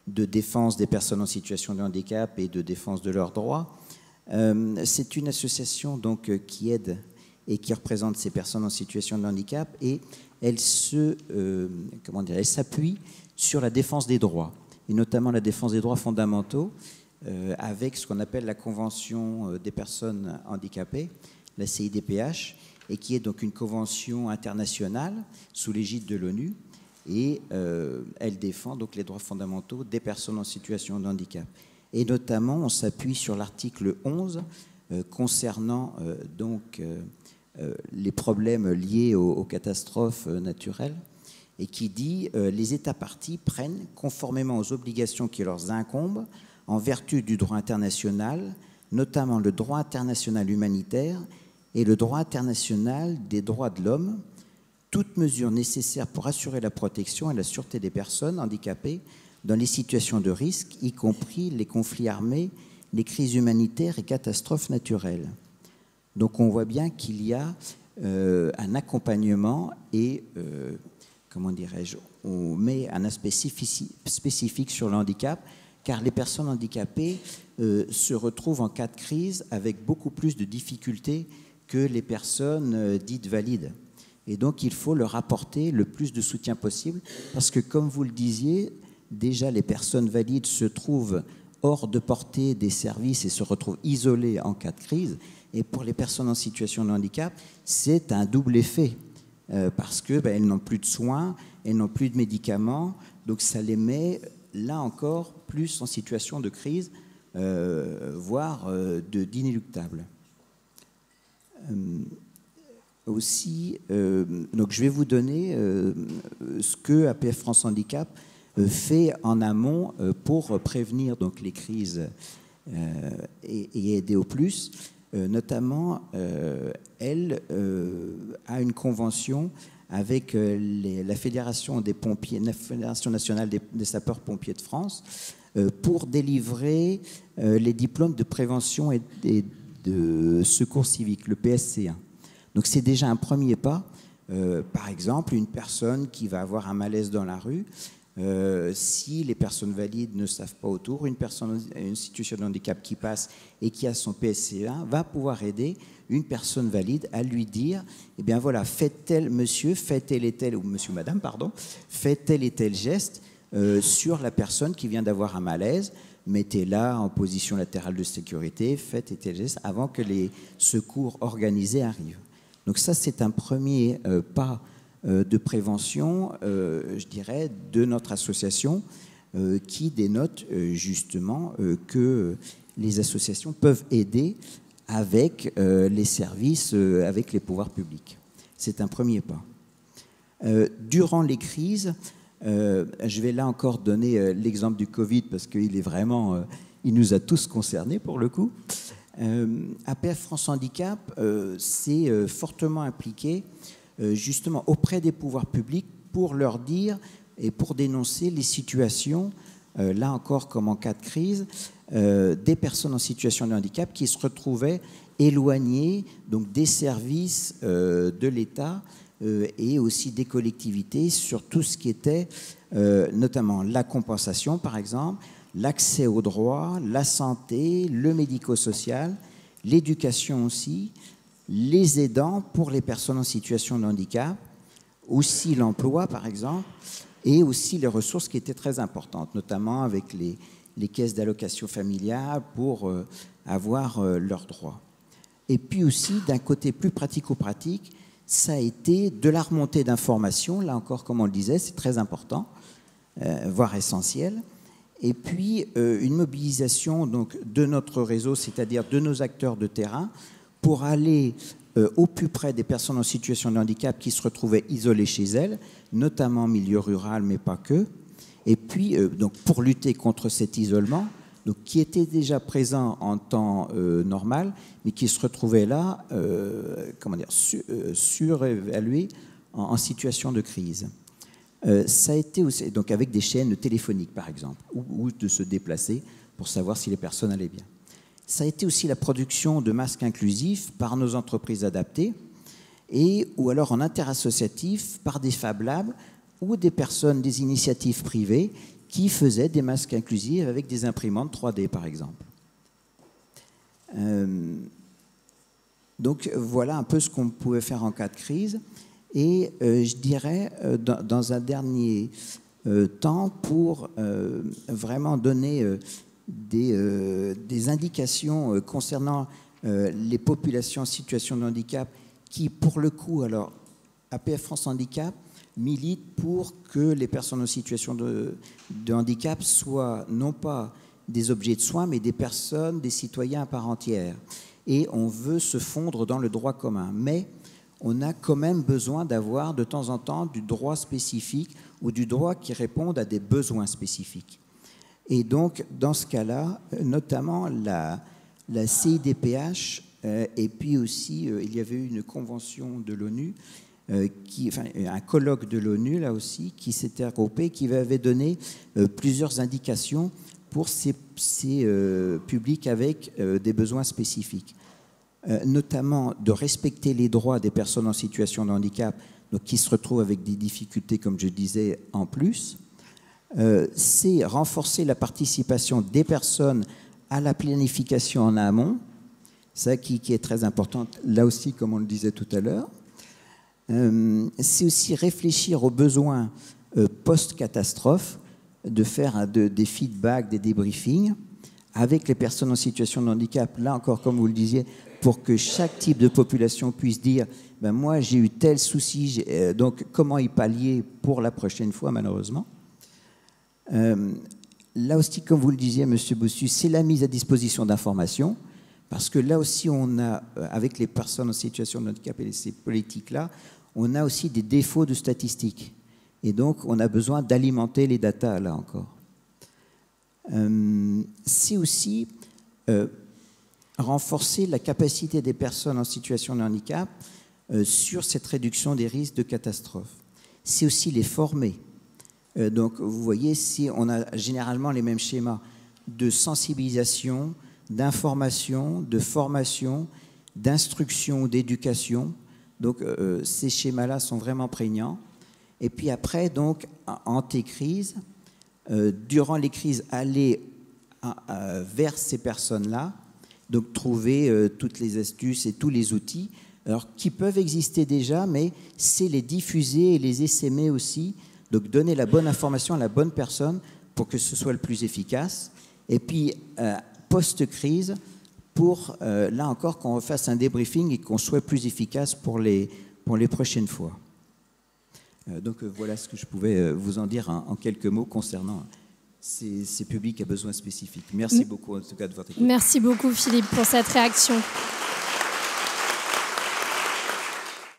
de défense des personnes en situation de handicap et de défense de leurs droits. C'est une association donc, qui aide et qui représente ces personnes en situation de handicap et elle s'appuie sur la défense des droits, et notamment la défense des droits fondamentaux, avec ce qu'on appelle la Convention des personnes handicapées, la CIDPH, et qui est donc une convention internationale sous l'égide de l'ONU, et elle défend donc les droits fondamentaux des personnes en situation de handicap. Et notamment, on s'appuie sur l'article 11 concernant les problèmes liés aux catastrophes naturelles, et qui dit les États parties prennent, conformément aux obligations qui leur incombent, en vertu du droit international, notamment le droit international humanitaire et le droit international des droits de l'homme, toutes mesures nécessaires pour assurer la protection et la sûreté des personnes handicapées dans les situations de risque, y compris les conflits armés, les crises humanitaires et catastrophes naturelles. Donc on voit bien qu'il y a un accompagnement et on met un aspect spécifique sur le handicap, car les personnes handicapées se retrouvent en cas de crise avec beaucoup plus de difficultés que les personnes dites valides. Et donc, il faut leur apporter le plus de soutien possible, parce que, comme vous le disiez, déjà, les personnes valides se trouvent hors de portée des services et se retrouvent isolées en cas de crise. Et pour les personnes en situation de handicap, c'est un double effet. Parce qu'elles n'ont plus de soins, elles n'ont plus de médicaments, donc ça les met là encore plus en situation de crise, voire d'inéluctable. Aussi, donc je vais vous donner ce que APF France Handicap fait en amont pour prévenir donc, les crises et aider au plus. Notamment, elle a une convention avec la Fédération des pompiers, la Fédération nationale des sapeurs-pompiers de France, pour délivrer les diplômes de prévention et de secours civique, le PSC1. Donc c'est déjà un premier pas. Par exemple, une personne qui va avoir un malaise dans la rue, si les personnes valides ne savent pas autour, une personne en une situation de handicap qui passe et qui a son PSC1 va pouvoir aider une personne valide à lui dire, eh bien voilà, faites tel monsieur, faites tel et tel, ou monsieur, madame, pardon, faites tel et tel geste sur la personne qui vient d'avoir un malaise, mettez-la en position latérale de sécurité, faites tel geste avant que les secours organisés arrivent. Donc ça, c'est un premier pas de prévention, je dirais, de notre association qui dénote justement que les associations peuvent aider avec les services, avec les pouvoirs publics. C'est un premier pas. Durant les crises, je vais là encore donner l'exemple du Covid parce qu'il est vraiment, il nous a tous concernés pour le coup. APF France Handicap s'est fortement impliqué justement auprès des pouvoirs publics pour leur dire et pour dénoncer les situations, là encore comme en cas de crise, des personnes en situation de handicap qui se retrouvaient éloignées donc des services de l'État et aussi des collectivités sur tout ce qui était notamment la compensation par exemple, l'accès aux droits, la santé, le médico-social, l'éducation aussi, les aidants pour les personnes en situation de handicap, aussi l'emploi par exemple, et aussi les ressources qui étaient très importantes, notamment avec les caisses d'allocation familiale pour avoir leurs droits. Et puis aussi, d'un côté plus pratico-pratique, ça a été de la remontée d'informations, là encore comme on le disait, c'est très important, voire essentiel. Et puis une mobilisation donc, de notre réseau, c'est-à-dire de nos acteurs de terrain, pour aller au plus près des personnes en situation de handicap qui se retrouvaient isolées chez elles, notamment en milieu rural, mais pas que. Et puis, donc, pour lutter contre cet isolement, donc, qui était déjà présent en temps normal, mais qui se retrouvait là, surévalué en situation de crise. Ça a été aussi, donc avec des chaînes téléphoniques, par exemple, ou de se déplacer pour savoir si les personnes allaient bien. Ça a été aussi la production de masques inclusifs par nos entreprises adaptées, ou alors en interassociatif par des Fab Labs ou des personnes, des initiatives privées qui faisaient des masques inclusifs avec des imprimantes 3D, par exemple. Donc voilà un peu ce qu'on pouvait faire en cas de crise. Et je dirais, dans un dernier temps, pour vraiment donner des indications concernant les populations en situation de handicap qui, pour le coup, alors, APF France Handicap milite pour que les personnes en situation de handicap soient non pas des objets de soins, mais des personnes, des citoyens à part entière. Et on veut se fondre dans le droit commun. Mais on a quand même besoin d'avoir de temps en temps du droit spécifique ou du droit qui réponde à des besoins spécifiques. Et donc, dans ce cas-là, notamment la CIDPH, et puis aussi, il y avait eu une convention de l'ONU, un colloque de l'ONU, là aussi, qui s'était regroupé, qui avait donné plusieurs indications pour ces publics avec des besoins spécifiques. Notamment de respecter les droits des personnes en situation de handicap, donc qui se retrouvent avec des difficultés, comme je disais, en plus. C'est renforcer la participation des personnes à la planification en amont, ça qui est très important, là aussi, comme on le disait tout à l'heure. C'est aussi réfléchir aux besoins post-catastrophe, de faire des feedbacks, des débriefings avec les personnes en situation de handicap, là encore, comme vous le disiez, pour que chaque type de population puisse dire ben moi j'ai eu tel souci, donc comment y pallier pour la prochaine fois, malheureusement. Là aussi, comme vous le disiez, M. Bossu, c'est la mise à disposition d'informations, parce que là aussi, on a, avec les personnes en situation de handicap et ces politiques-là, on a aussi des défauts de statistiques. Et donc, on a besoin d'alimenter les datas, là encore. C'est aussi renforcer la capacité des personnes en situation de handicap sur cette réduction des risques de catastrophe. C'est aussi les former. Donc, vous voyez, si on a généralement les mêmes schémas de sensibilisation, d'information, de formation, d'instruction, d'éducation. Donc, ces schémas-là sont vraiment prégnants. Et puis après, donc, en crise, durant les crises, aller vers ces personnes-là, donc trouver toutes les astuces et tous les outils, alors qui peuvent exister déjà, mais c'est les diffuser et les essaimer aussi. Donc, donner la bonne information à la bonne personne pour que ce soit le plus efficace. Et puis, post-crise, pour, là encore, qu'on fasse un débriefing et qu'on soit plus efficace pour les prochaines fois. Donc, voilà ce que je pouvais vous en dire en quelques mots concernant ces publics à besoins spécifiques. Merci beaucoup en tout cas de votre écoute. Merci beaucoup Philippe pour cette réaction.